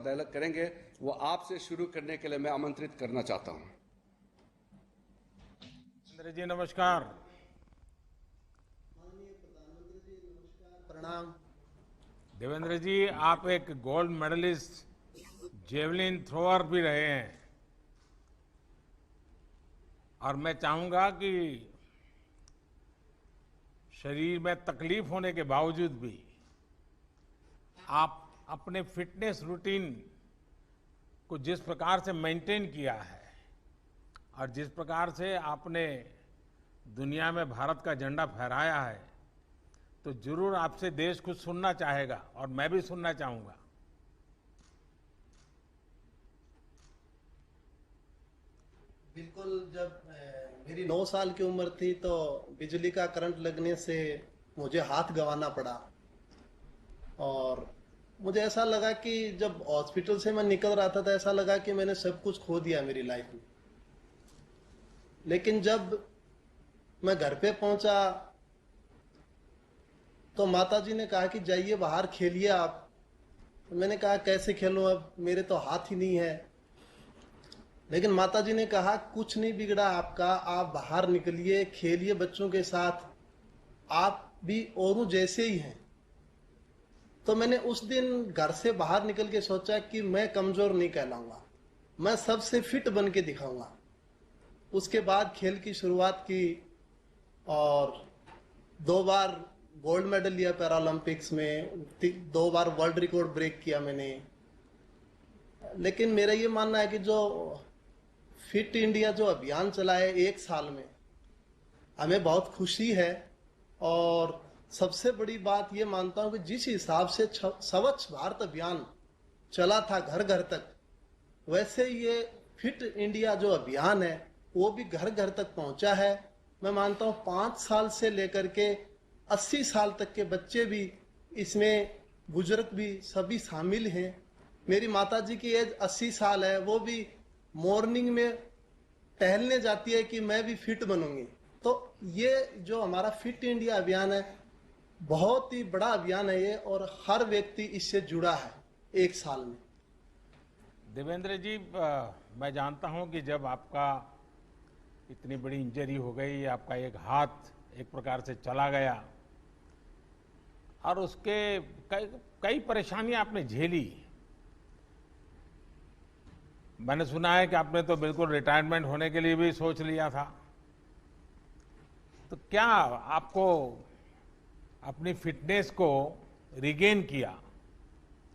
Dialogue करेंगे वो आपसे शुरू करने के लिए मैं आमंत्रित करना चाहता हूं। देवेंद्र जी नमस्कार। माननीय प्रधानमंत्री जी नमस्कार, प्रणाम। देवेंद्र जी आप एक गोल्ड मेडलिस्ट जेवलिन थ्रोअर भी रहे हैं और मैं चाहूंगा कि शरीर में तकलीफ होने के बावजूद भी आप अपने फिटनेस रूटीन को जिस प्रकार से मेंटेन किया है और जिस प्रकार से आपने दुनिया में भारत का झंडा फहराया है, तो जरूर आपसे देश कुछ सुनना चाहेगा और मैं भी सुनना चाहूंगा। बिल्कुल, जब मेरी 9 साल की उम्र थी तो बिजली का करंट लगने से मुझे हाथ गंवाना पड़ा और मुझे ऐसा लगा कि जब हॉस्पिटल से मैं निकल रहा था तो ऐसा लगा कि मैंने सब कुछ खो दिया मेरी लाइफ में। लेकिन जब मैं घर पे पहुंचा तो माताजी ने कहा कि जाइए बाहर खेलिए आप। मैंने कहा कैसे खेलूं, अब मेरे तो हाथ ही नहीं है। लेकिन माताजी ने कहा कुछ नहीं बिगड़ा आपका, आप बाहर निकलिए, खेलिए बच्चों के साथ, आप भी औरों जैसे ही हैं। तो मैंने उस दिन घर से बाहर निकल के सोचा कि मैं कमजोर नहीं कहलाऊंगा, मैं सबसे फिट बन के दिखाऊंगा। उसके बाद खेल की शुरुआत की और 2 बार गोल्ड मेडल लिया पैरालंपिक्स में, 2 बार वर्ल्ड रिकॉर्ड ब्रेक किया मैंने। लेकिन मेरा ये मानना है कि जो फिट इंडिया जो अभियान चला है 1 साल में, हमें बहुत खुशी है। और सबसे बड़ी बात ये मानता हूं कि जिस हिसाब से स्वच्छ भारत अभियान चला था घर घर तक, वैसे ये फिट इंडिया जो अभियान है वो भी घर घर तक पहुंचा है। मैं मानता हूं 5 साल से लेकर के 80 साल तक के बच्चे भी इसमें, बुजुर्ग भी, सभी शामिल हैं। मेरी माताजी की एज 80 साल है, वो भी मॉर्निंग में टहलने जाती है कि मैं भी फिट बनूंगी। तो ये जो हमारा फिट इंडिया अभियान है बहुत ही बड़ा अभियान है ये, और हर व्यक्ति इससे जुड़ा है 1 साल में। देवेंद्र जी मैं जानता हूं कि जब आपका इतनी बड़ी इंजरी हो गई, आपका एक हाथ एक प्रकार से चला गया और उसके कई परेशानियां आपने झेली। मैंने सुना है कि आपने तो बिल्कुल रिटायरमेंट होने के लिए भी सोच लिया था। तो क्या आपको अपनी फिटनेस को रिगेन किया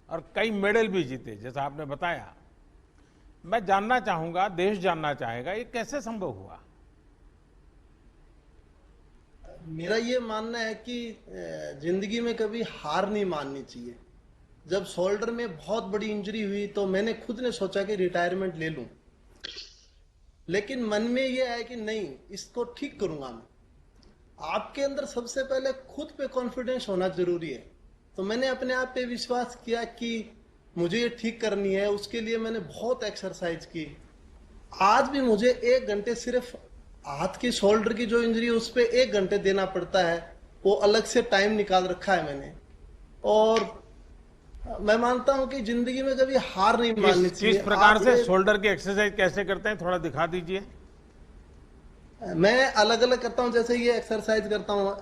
और कई मेडल भी जीते जैसा आपने बताया। मैं जानना चाहूंगा, देश जानना चाहेगा, ये कैसे संभव हुआ? मेरा ये मानना है कि जिंदगी में कभी हार नहीं माननी चाहिए। जब शोल्डर में बहुत बड़ी इंजरी हुई तो मैंने खुद ने सोचा कि रिटायरमेंट ले लूं, लेकिन मन में ये है कि नहीं, इसको ठीक करूंगा मैं। आपके अंदर सबसे पहले खुद पे कॉन्फिडेंस होना जरूरी है। तो मैंने अपने आप पे विश्वास किया कि मुझे ये ठीक करनी है। उसके लिए मैंने बहुत एक्सरसाइज की। आज भी मुझे 1 घंटे सिर्फ हाथ की शोल्डर की जो इंजरी है उस पे 1 घंटे देना पड़ता है, वो अलग से टाइम निकाल रखा है मैंने। और मैं मानता हूं कि जिंदगी में कभी हार नहीं माननी चाहिए। किस प्रकार से शोल्डर की एक्सरसाइज कैसे करते हैं, थोड़ा दिखा दीजिए। मैं अलग अलग करता हूं, जैसे ये एक्सरसाइज करता हूं,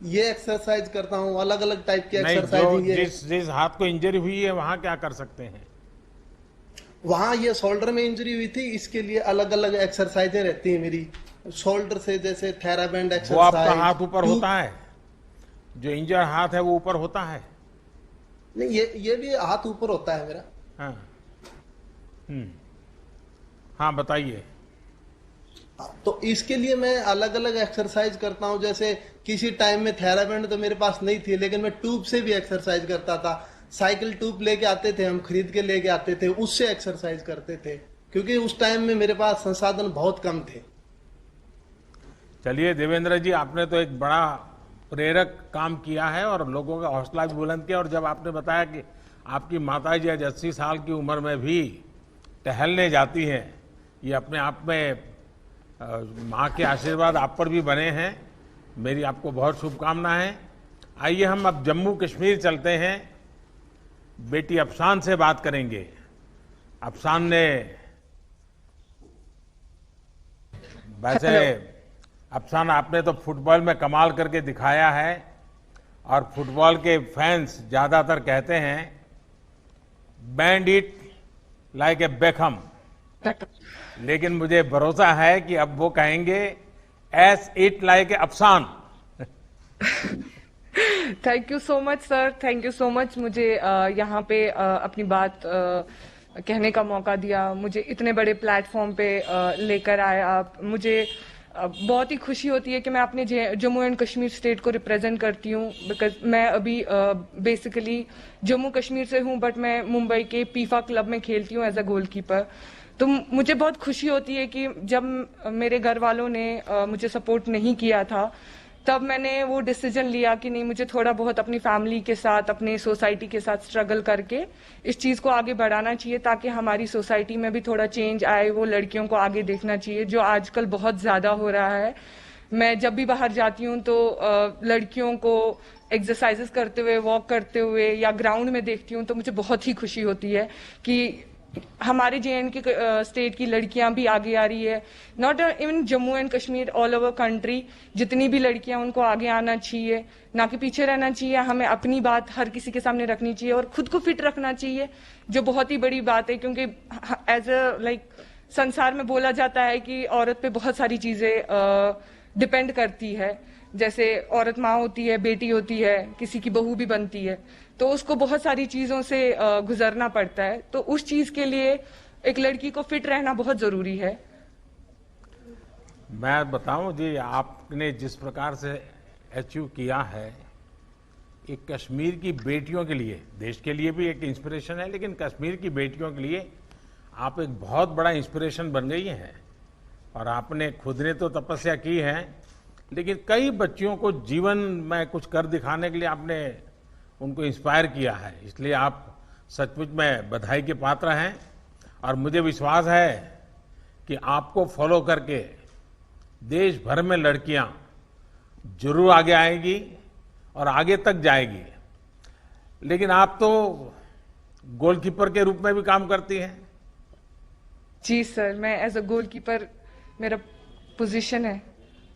ये एक्सरसाइज करता हूं, अलग अलग टाइप की एक्सरसाइज। जिस हाथ को इंजरी हुई है वहां क्या कर सकते हैं? वहां ये शोल्डर में इंजरी हुई थी, इसके लिए अलग अलग एक्सरसाइजें रहती है मेरी। शोल्डर से जैसे थेराबैंड एक्सरसाइज। वो आपका हाथ ऊपर होता है, जो इंजर हाथ है वो ऊपर होता है? नहीं, ये भी हाथ ऊपर होता है मेरा। हाँ। हाँ बताइए। तो इसके लिए मैं अलग अलग एक्सरसाइज करता हूं। जैसे किसी टाइम में थेराबैंड तो मेरे पास नहीं थी, लेकिन मैं ट्यूब से भी एक्सरसाइज करता था। साइकिल ट्यूब लेके आते थे, हम खरीद के लेके आते थे, उससे एक्सरसाइज करते थे, क्योंकि उस टाइम में मेरे पास संसाधन बहुत कम थे। चलिए देवेंद्र जी, आपने तो एक बड़ा प्रेरक काम किया है और लोगों का हौसला भी बुलंद किया। और जब आपने बताया कि आपकी माताजी आज 80 साल की उम्र में भी टहलने जाती हैं, ये अपने आप में माँ के आशीर्वाद आप पर भी बने हैं। मेरी आपको बहुत शुभकामनाएं। आइए हम अब जम्मू कश्मीर चलते हैं, बेटी अफशान से बात करेंगे। अफसान ने वैसे अफसान आपने तो फुटबॉल में कमाल करके दिखाया है और फुटबॉल के फैंस ज्यादातर कहते हैं band it like a Beckham, लेकिन मुझे भरोसा है कि अब वो कहेंगे S it like a Afsan. Thank you so much sir, thank you so much. मुझे यहाँ पे अपनी बात कहने का मौका दिया, मुझे इतने बड़े प्लेटफॉर्म पे लेकर आए आप। मुझे बहुत ही खुशी होती है कि मैं अपने जम्मू एंड कश्मीर स्टेट को रिप्रेजेंट करती हूँ, बिकॉज मैं अभी बेसिकली जम्मू कश्मीर से हूँ, बट मैं मुंबई के पीफा क्लब में खेलती हूँ एज अ गोलकीपर। तो मुझे बहुत खुशी होती है कि जब मेरे घर वालों ने मुझे सपोर्ट नहीं किया था, तब मैंने वो डिसीजन लिया कि नहीं, मुझे थोड़ा बहुत अपनी फैमिली के साथ, अपने सोसाइटी के साथ स्ट्रगल करके इस चीज को आगे बढ़ाना चाहिए, ताकि हमारी सोसाइटी में भी थोड़ा चेंज आए। वो लड़कियों को आगे देखना चाहिए, जो आजकल बहुत ज्यादा हो रहा है। मैं जब भी बाहर जाती हूँ तो लड़कियों को एक्सरसाइजेस करते हुए, वॉक करते हुए या ग्राउंड में देखती हूँ, तो मुझे बहुत ही खुशी होती है कि हमारे JNK स्टेट की लड़कियां भी आगे आ रही है। Not even Jammu and Kashmir, all over country जितनी भी लड़कियां, उनको आगे आना चाहिए, ना कि पीछे रहना चाहिए। हमें अपनी बात हर किसी के सामने रखनी चाहिए और खुद को फिट रखना चाहिए, जो बहुत ही बड़ी बात है। क्योंकि एज अ लाइक संसार में बोला जाता है कि औरत पे बहुत सारी चीजें डिपेंड करती है, जैसे औरत माँ होती है, बेटी होती है, किसी की बहू भी बनती है, तो उसको बहुत सारी चीजों से गुजरना पड़ता है। तो उस चीज के लिए एक लड़की को फिट रहना बहुत जरूरी है। मैं बताऊं जी, आपने जिस प्रकार से अचीव किया है, एक कश्मीर की बेटियों के लिए, देश के लिए भी एक इंस्पिरेशन है, लेकिन कश्मीर की बेटियों के लिए आप एक बहुत बड़ा इंस्पिरेशन बन गई हैं। और आपने खुद ने तो तपस्या की है, लेकिन कई बच्चियों को जीवन में कुछ कर दिखाने के लिए आपने उनको इंस्पायर किया है। इसलिए आप सचमुच में बधाई के पात्र हैं और मुझे विश्वास है कि आपको फॉलो करके देश भर में लड़कियां जरूर आगे आएंगी और आगे तक जाएगी। लेकिन आप तो गोलकीपर के रूप में भी काम करती हैं। जी सर, मैं एज अ गोलकीपर मेरा पोजीशन है।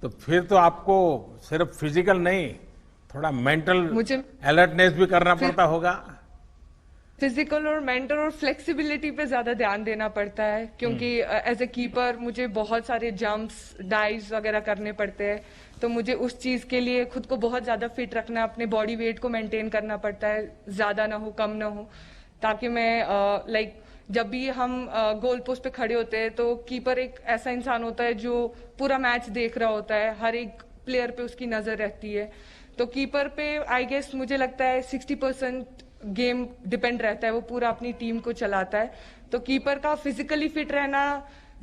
तो फिर तो आपको सिर्फ फिजिकल नहीं, थोड़ा मेंटल मुझे अलर्टनेस भी करना पड़ता होगा। फिजिकल और मेंटल और फ्लेक्सिबिलिटी पे ज्यादा ध्यान देना पड़ता है, क्योंकि एज ए कीपर मुझे बहुत सारे जंप्स, डाइव्स वगैरह करने पड़ते हैं। तो मुझे उस चीज के लिए खुद को बहुत ज्यादा फिट रखना, अपने बॉडी वेट को मेंटेन करना पड़ता है, ज्यादा ना हो कम ना हो, ताकि मैं लाइक जब भी हम गोल पोस्ट पे खड़े होते हैं तो कीपर एक ऐसा इंसान होता है जो पूरा मैच देख रहा होता है, हर एक प्लेयर पे उसकी नजर रहती है। तो कीपर पे आई गेस मुझे लगता है 60% गेम डिपेंड रहता है, वो पूरा अपनी टीम को चलाता है। तो कीपर का फिजिकली फिट रहना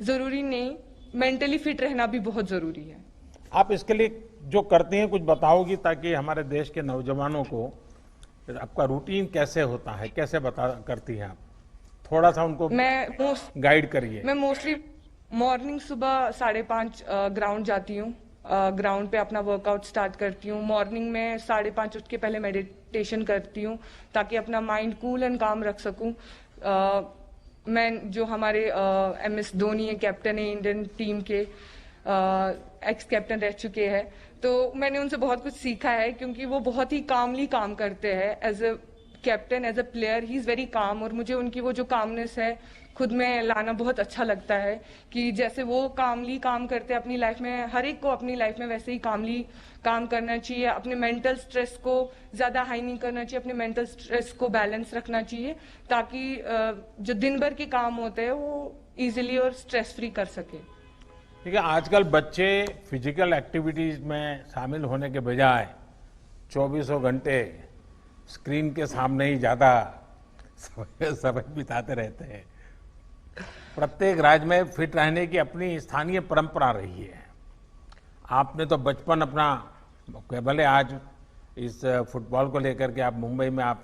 जरूरी नहीं, मेंटली फिट रहना भी बहुत जरूरी है। आप इसके लिए जो करती हैं कुछ बताओगी, ताकि हमारे देश के नौजवानों को आपका रूटीन कैसे होता है, कैसे करती हैं आप, थोड़ा सा उनको गाइड करिए। मैं मोस्टली मॉर्निंग सुबह 5:30 ग्राउंड जाती हूँ, ग्राउंड पे अपना वर्कआउट स्टार्ट करती हूँ। मॉर्निंग में 5:30 उठ के पहले मेडिटेशन करती हूँ, ताकि अपना माइंड कूल एंड काम रख सकूँ। मैं जो हमारे MS धोनी है, कैप्टन है इंडियन टीम के, एक्स कैप्टन रह चुके हैं, तो मैंने उनसे बहुत कुछ सीखा है, क्योंकि वो बहुत ही कामली काम करते हैं। As a captain, as a player, he is very calm, और मुझे उनकी वो जो कामनेस है खुद में लाना बहुत अच्छा लगता है, कि जैसे वो कामली काम करते हैं अपनी लाइफ में, हर एक को अपनी लाइफ में वैसे ही कामली काम करना चाहिए। अपने मेंटल स्ट्रेस को ज्यादा हाई नहीं करना चाहिए, अपने मेंटल स्ट्रेस को बैलेंस रखना चाहिए, ताकि जो दिन भर के काम होते हैं वो इजीली और स्ट्रेस फ्री कर सके। देखिए, आजकल बच्चे फिजिकल एक्टिविटीज में शामिल होने के बजाय 24 घंटे स्क्रीन के सामने ही ज्यादा समय बिताते रहते हैं। प्रत्येक राज्य में फिट रहने की अपनी स्थानीय परंपरा रही है। आपने तो बचपन अपना, भले आज इस फुटबॉल को लेकर के आप मुंबई में आप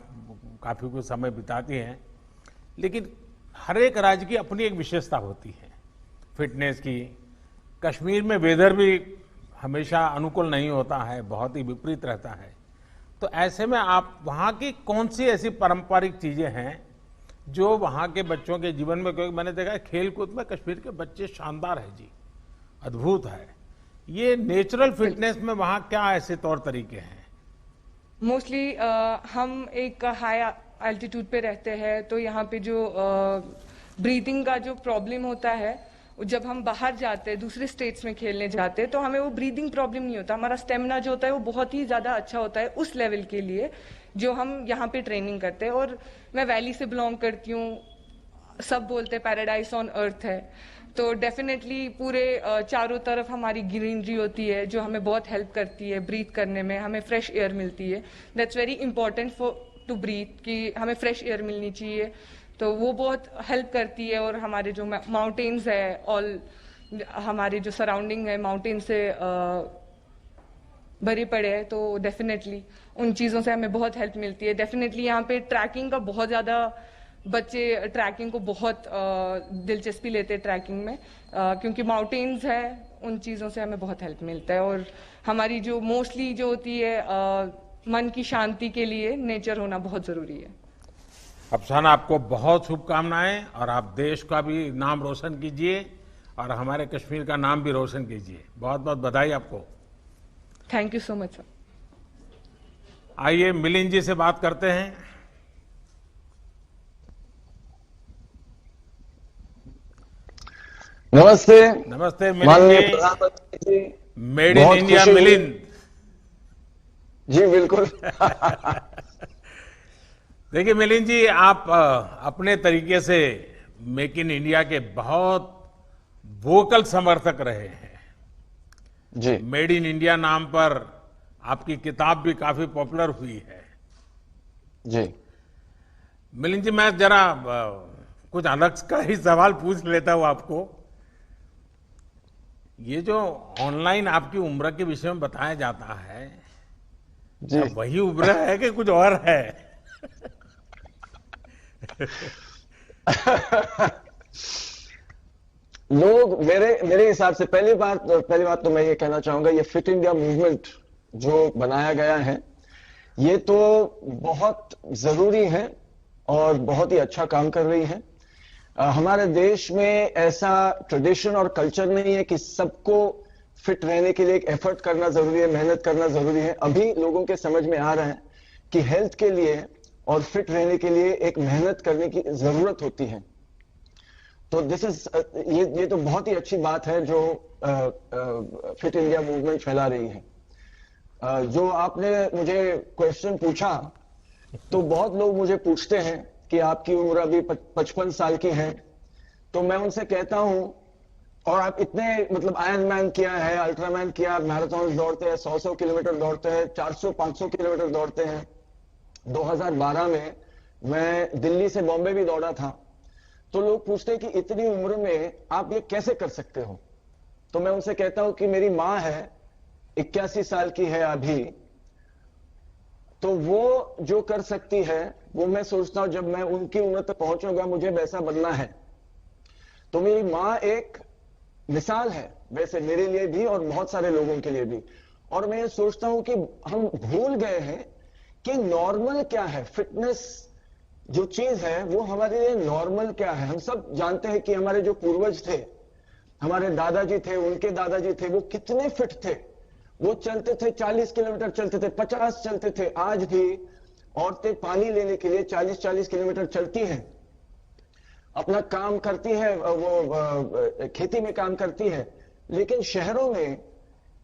काफी कुछ समय बिताती हैं, लेकिन हर एक राज्य की अपनी एक विशेषता होती है फिटनेस की। कश्मीर में वेदर भी हमेशा अनुकूल नहीं होता है, बहुत ही विपरीत रहता है। तो ऐसे में आप वहाँ की कौन सी ऐसी पारंपरिक चीजें हैं जो वहाँ के बच्चों के जीवन में, क्योंकि मैंने देखा है खेल कूद में कश्मीर के बच्चे शानदार है जी, अद्भुत है। ये नेचुरल फिटनेस में वहाँ क्या ऐसे तौर तरीके हैं? मोस्टली हम एक हाई एल्टीट्यूड पे रहते हैं, तो यहाँ पे जो ब्रीथिंग का जो प्रॉब्लम होता है, जब हम बाहर जाते हैं दूसरे स्टेट्स में खेलने जाते हैं तो हमें वो ब्रीदिंग प्रॉब्लम नहीं होता। हमारा स्टेमिना जो होता है वो बहुत ही ज्यादा अच्छा होता है उस लेवल के लिए जो हम यहाँ पे ट्रेनिंग करते हैं। और मैं वैली से बिलोंग करती हूँ, सब बोलते हैं पैराडाइज ऑन अर्थ है, तो डेफिनेटली पूरे चारों तरफ हमारी ग्रीनरी होती है जो हमें बहुत हेल्प करती है ब्रीथ करने में, हमें फ्रेश एयर मिलती है। That's very important for to breathe कि हमें फ्रेश एयर मिलनी चाहिए, तो वो बहुत हेल्प करती है। और हमारे जो माउंटेन्स है, ऑल हमारे जो सराउंडिंग है माउंटेन से भरे पड़े हैं, तो डेफिनेटली उन चीज़ों से हमें बहुत हेल्प मिलती है। डेफिनेटली यहाँ पे ट्रैकिंग का बहुत ज़्यादा बच्चे ट्रैकिंग को बहुत दिलचस्पी लेते हैं ट्रैकिंग में, क्योंकि माउंटेन्स है, उन चीज़ों से हमें बहुत हेल्प मिलता है। और हमारी जो मोस्टली जो होती है मन की शांति के लिए नेचर होना बहुत ज़रूरी है। अफसाना, आपको बहुत शुभकामनाएं और आप देश का भी नाम रोशन कीजिए और हमारे कश्मीर का नाम भी रोशन कीजिए। बहुत बहुत बधाई आपको। Thank you so much sir. आइए मिलिंद जी से बात करते हैं। नमस्ते। नमस्ते मिलिंद माननीय जी। प्रधानमंत्री जी, मेड इन बहुत इंडिया खुशी हुई। मिलिंद। जी बिल्कुल। देखिए मिलिंद जी, आप अपने तरीके से मेक इन इंडिया के बहुत वोकल समर्थक रहे हैं। जी मेड इन इंडिया नाम पर आपकी किताब भी काफी पॉपुलर हुई है। जी मिलिंद जी, मैं जरा कुछ अलग का ही सवाल पूछ लेता हूं आपको। ये जो ऑनलाइन आपकी उम्र के विषय में बताया जाता है, जी क्या वही उम्र है कि कुछ और है? लोग मेरे हिसाब से पहली बात तो मैं ये कहना चाहूंगा, ये फिट इंडिया मूवमेंट जो बनाया गया है ये तो बहुत जरूरी है और बहुत ही अच्छा काम कर रही है। हमारे देश में ऐसा ट्रेडिशन और कल्चर नहीं है कि सबको फिट रहने के लिए एक एफर्ट करना जरूरी है, मेहनत करना जरूरी है। अभी लोगों के समझ में आ रहा है कि हेल्थ के लिए और फिट रहने के लिए एक मेहनत करने की जरूरत होती है। तो ये तो बहुत ही अच्छी बात है जो फिट इंडिया मूवमेंट फैला रही है। जो आपने मुझे क्वेश्चन पूछा, तो बहुत लोग मुझे पूछते हैं कि आपकी उम्र अभी 55 साल की है, तो मैं उनसे कहता हूं, और आप इतने मतलब आयरन मैन किया है, अल्ट्रामैन किया, मैराथन दौड़ते हैं, 100 किलोमीटर दौड़ते हैं, 400-500 किलोमीटर दौड़ते हैं। 2012 में मैं दिल्ली से बॉम्बे भी दौड़ा था। तो लोग पूछते हैं कि इतनी उम्र में आप ये कैसे कर सकते हो? तो मैं उनसे कहता हूं कि मेरी मां है, 81 साल की है अभी, तो वो जो कर सकती है वो मैं सोचता हूं जब मैं उनकी उम्र तक पहुंचूंगा मुझे वैसा बनना है। तो मेरी मां एक मिसाल है वैसे मेरे लिए भी और बहुत सारे लोगों के लिए भी। और मैं ये सोचता हूं कि हम भूल गए हैं कि नॉर्मल क्या है। फिटनेस जो चीज है वो हमारे लिए नॉर्मल क्या है। हम सब जानते हैं कि हमारे जो पूर्वज थे, हमारे दादाजी थे, उनके दादाजी थे, वो कितने फिट थे। वो चलते थे, 40 किलोमीटर चलते थे, 50 चलते थे। आज भी औरतें पानी लेने के लिए 40-40 किलोमीटर चलती हैं, अपना काम करती है, वो खेती में काम करती है। लेकिन शहरों में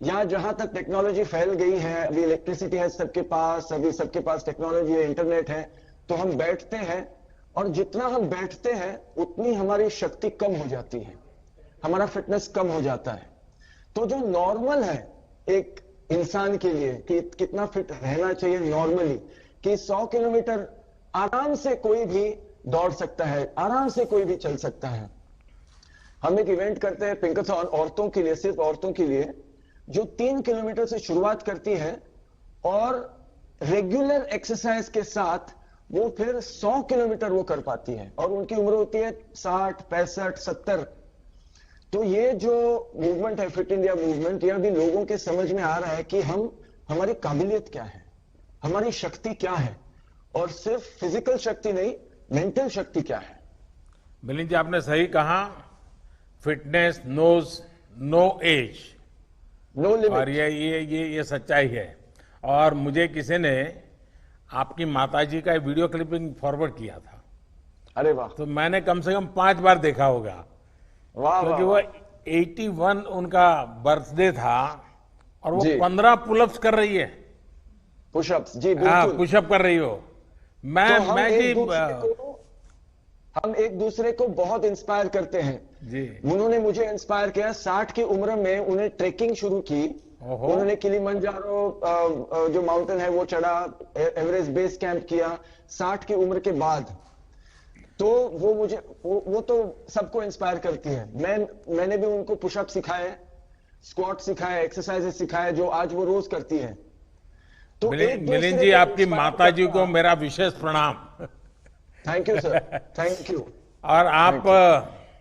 या जहां तक टेक्नोलॉजी फैल गई है, अभी इलेक्ट्रिसिटी है सबके पास, अभी सबके पास टेक्नोलॉजी है, इंटरनेट है, तो हम बैठते हैं और जितना हम बैठते हैं उतनी हमारी शक्ति कम हो जाती है, हमारा फिटनेस कम हो जाता है। तो जो नॉर्मल है एक इंसान के लिए कि कितना फिट रहना चाहिए नॉर्मली, कि 100 किलोमीटर आराम से कोई भी दौड़ सकता है, आराम से कोई भी चल सकता है। हम एक इवेंट करते हैं पिंकाथॉन औरतों के लिए, सिर्फ औरतों के लिए, जो 3 किलोमीटर से शुरुआत करती है और रेगुलर एक्सरसाइज के साथ वो फिर 100 किलोमीटर वो कर पाती है, और उनकी उम्र होती है 60, 65, 70। तो ये जो मूवमेंट है फिट इंडिया मूवमेंट, यह भी लोगों के समझ में आ रहा है कि हमारी काबिलियत क्या है, हमारी शक्ति क्या है। और सिर्फ फिजिकल शक्ति नहीं, मेंटल शक्ति क्या है। मिलिंद जी, आपने सही कहा, fitness knows no age, no और लिमिट। ये सच्चाई है। और मुझे किसी ने आपकी माताजी का वीडियो क्लिपिंग फॉरवर्ड किया था, अरे वाह, तो मैंने कम से कम 5 बार देखा होगा, वाह क्योंकि वाह, वो 81 उनका बर्थडे था और वो जी। 15 पुलअप्स कर रही है। पुशअप्स, जी हाँ, बिल्कुल। पुशअप कर रही हो। तो मैं जी हम एक दूसरे को बहुत इंस्पायर करते हैं। जी उन्होंने मुझे इंस्पायर किया। 60 की उम्र में उन्हें ट्रेकिंग शुरू की। ओहो। उन्होंने किलिमंजारो जो माउंटेन है वो चढ़ा, एवरेस्ट बेस कैंप किया 60 की उम्र के बाद। तो वो मुझे वो तो सबको इंस्पायर करती है। मैंने भी उनको पुशअप सिखाए, स्क्वाट सिखाए, एक्सरसाइजेस सिखाए, जो आज वो रोज करती है। तो मिलिंद जी, आपकी माता जी को मेरा विशेष प्रणाम। Thank you sir, thank you. और आप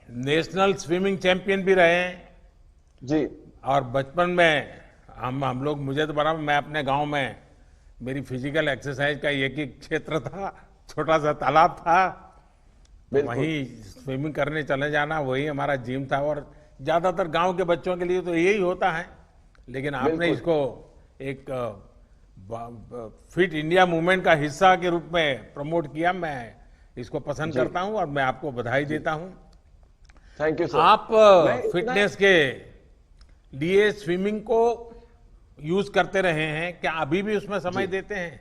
नेशनल स्विमिंग चैंपियन भी रहे हैं। जी, और बचपन में हम लोग, मुझे तो बड़ा, मैं अपने गांव में, मेरी फिजिकल एक्सरसाइज का एक ही क्षेत्र था, छोटा सा तालाब था, वहीं स्विमिंग करने चले जाना, वही हमारा जिम था। और ज्यादातर गांव के बच्चों के लिए तो यही होता है, लेकिन आपने इसको एक फिट इंडिया मूवमेंट का हिस्सा के रूप में प्रमोट किया। मैं इसको पसंद करता हूं और मैं आपको बधाई देता हूं। Thank you sir. आप फिटनेस के लिए स्विमिंग को यूज करते रहे हैं, क्या अभी भी उसमें समय देते हैं?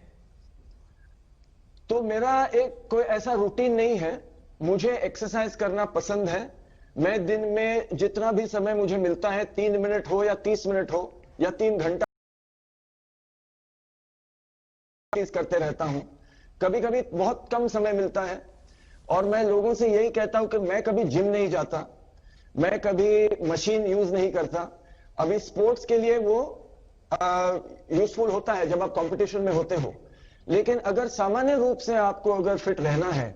तो मेरा एक कोई ऐसा रूटीन नहीं है। मुझे एक्सरसाइज करना पसंद है। मैं दिन में जितना भी समय मुझे मिलता है, 3 मिनट हो या 30 मिनट हो या 3 घंटा करते रहता हूं। कभी कभी बहुत कम समय मिलता है और मैं लोगों से यही कहता हूं कि मैं कभी जिम नहीं जाता, मैं कभी मशीन यूज नहीं करता। अभी स्पोर्ट्स के लिए वो यूजफुल होता है जब आप कंपटीशन में होते हो, लेकिन अगर सामान्य रूप से आपको अगर फिट रहना है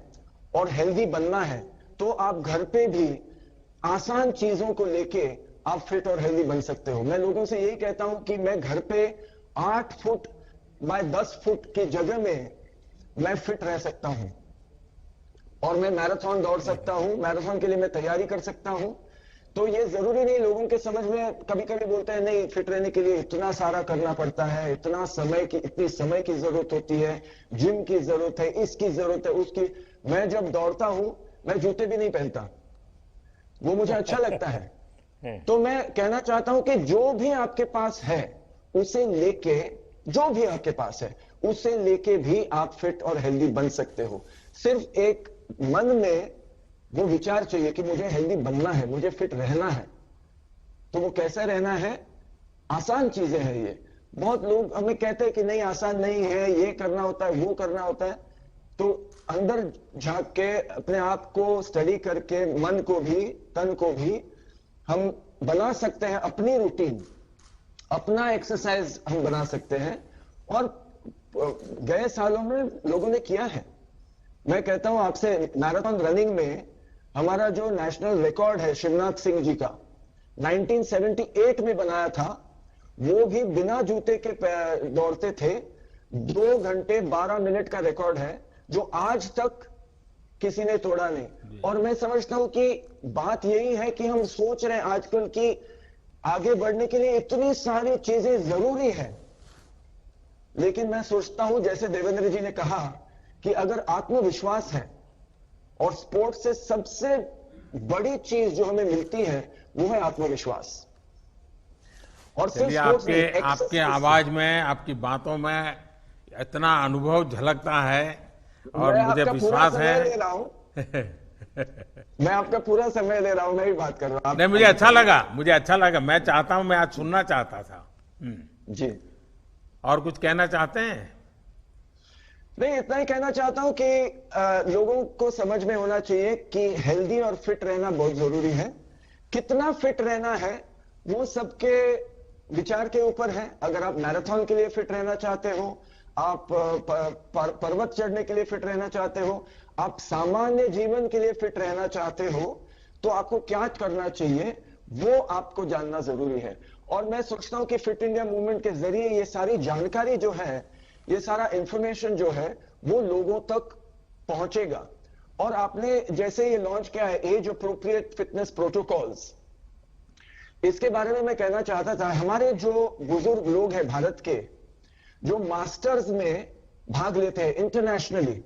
और हेल्दी बनना है, तो आप घर पे भी आसान चीजों को लेके आप फिट और हेल्दी बन सकते हो। मैं लोगों से यही कहता हूं कि मैं घर पे 8 फुट बाय 10 फुट की जगह में मैं फिट रह सकता हूं और मैं मैराथन दौड़ सकता हूं, मैराथन के लिए मैं तैयारी कर सकता हूं। तो ये जरूरी नहीं, लोगों के समझ में कभी कभी बोलते हैं नहीं, फिट रहने के लिए इतना सारा करना पड़ता है, इतनी समय की जरूरत होती है, जिम की जरूरत है, इसकी जरूरत है, उसकी। मैं जब दौड़ता हूं, मैं जूते भी नहीं पहनता, वो मुझे अच्छा लगता है। तो मैं कहना चाहता हूं कि जो भी आपके पास है उसे लेके, जो भी आपके पास है उसे लेके भी आप फिट और हेल्दी बन सकते हो। सिर्फ एक मन में वो विचार चाहिए कि मुझे हेल्दी बनना है, मुझे फिट रहना है। तो वो कैसा रहना है? आसान चीजें हैं ये। बहुत लोग हमें कहते हैं कि नहीं, आसान नहीं है, ये करना होता है, वो करना होता है। तो अंदर झांक के, अपने आप को स्टडी करके, मन को भी, तन को भी हम बना सकते हैं अपनी रूटीन, अपना एक्सरसाइज हम बना सकते हैं। और गए सालों में लोगों ने किया है। मैं कहता हूं आपसे, मैराथन रनिंग में हमारा जो नेशनल रिकॉर्ड है शिवनाथ सिंह जी का, 1978 में बनाया था। वो भी बिना जूते के दौड़ते थे। 2 घंटे 12 मिनट का रिकॉर्ड है, जो आज तक किसी ने तोड़ा नहीं। और मैं समझता हूं कि बात यही है कि हम सोच रहे हैं आजकल कि आगे बढ़ने के लिए इतनी सारी चीजें जरूरी है, लेकिन मैं सोचता हूं, जैसे देवेंद्र जी ने कहा, कि अगर आत्मविश्वास है, और स्पोर्ट्स से सबसे बड़ी चीज जो हमें मिलती है वो है आत्मविश्वास। और सिर्फ आपके आवाज में, आपकी बातों में इतना अनुभव झलकता है और मुझे विश्वास है। मैं आपका पूरा समय ले रहा हूं, मैं भी बात कर रहा हूं। नहीं, मुझे अच्छा लगा। मैं चाहता हूं, मैं आज सुनना चाहता था। जी, और कुछ कहना चाहते हैं? नहीं, इतना ही कहना चाहता हूं कि लोगों को समझ में होना चाहिए कि हेल्दी और फिट रहना बहुत जरूरी है। कितना फिट रहना है वो सबके विचार के ऊपर है। अगर आप मैराथन के लिए फिट रहना चाहते हो, आप पर्वत चढ़ने के लिए फिट रहना चाहते हो, आप सामान्य जीवन के लिए फिट रहना चाहते हो, तो आपको क्या करना चाहिए वो आपको जानना जरूरी है। और मैं सोचता हूं कि फिट इंडिया मूवमेंट के जरिए ये सारी जानकारी जो है, ये सारा इंफॉर्मेशन जो है, वो लोगों तक पहुंचेगा। और आपने जैसे ये लॉन्च किया है एज अप्रोप्रिएट फिटनेस प्रोटोकॉल्स, इसके बारे में मैं कहना चाहता था, हमारे जो बुजुर्ग लोग हैं भारत के, जो मास्टर्स में भाग लेते हैं, इंटरनेशनली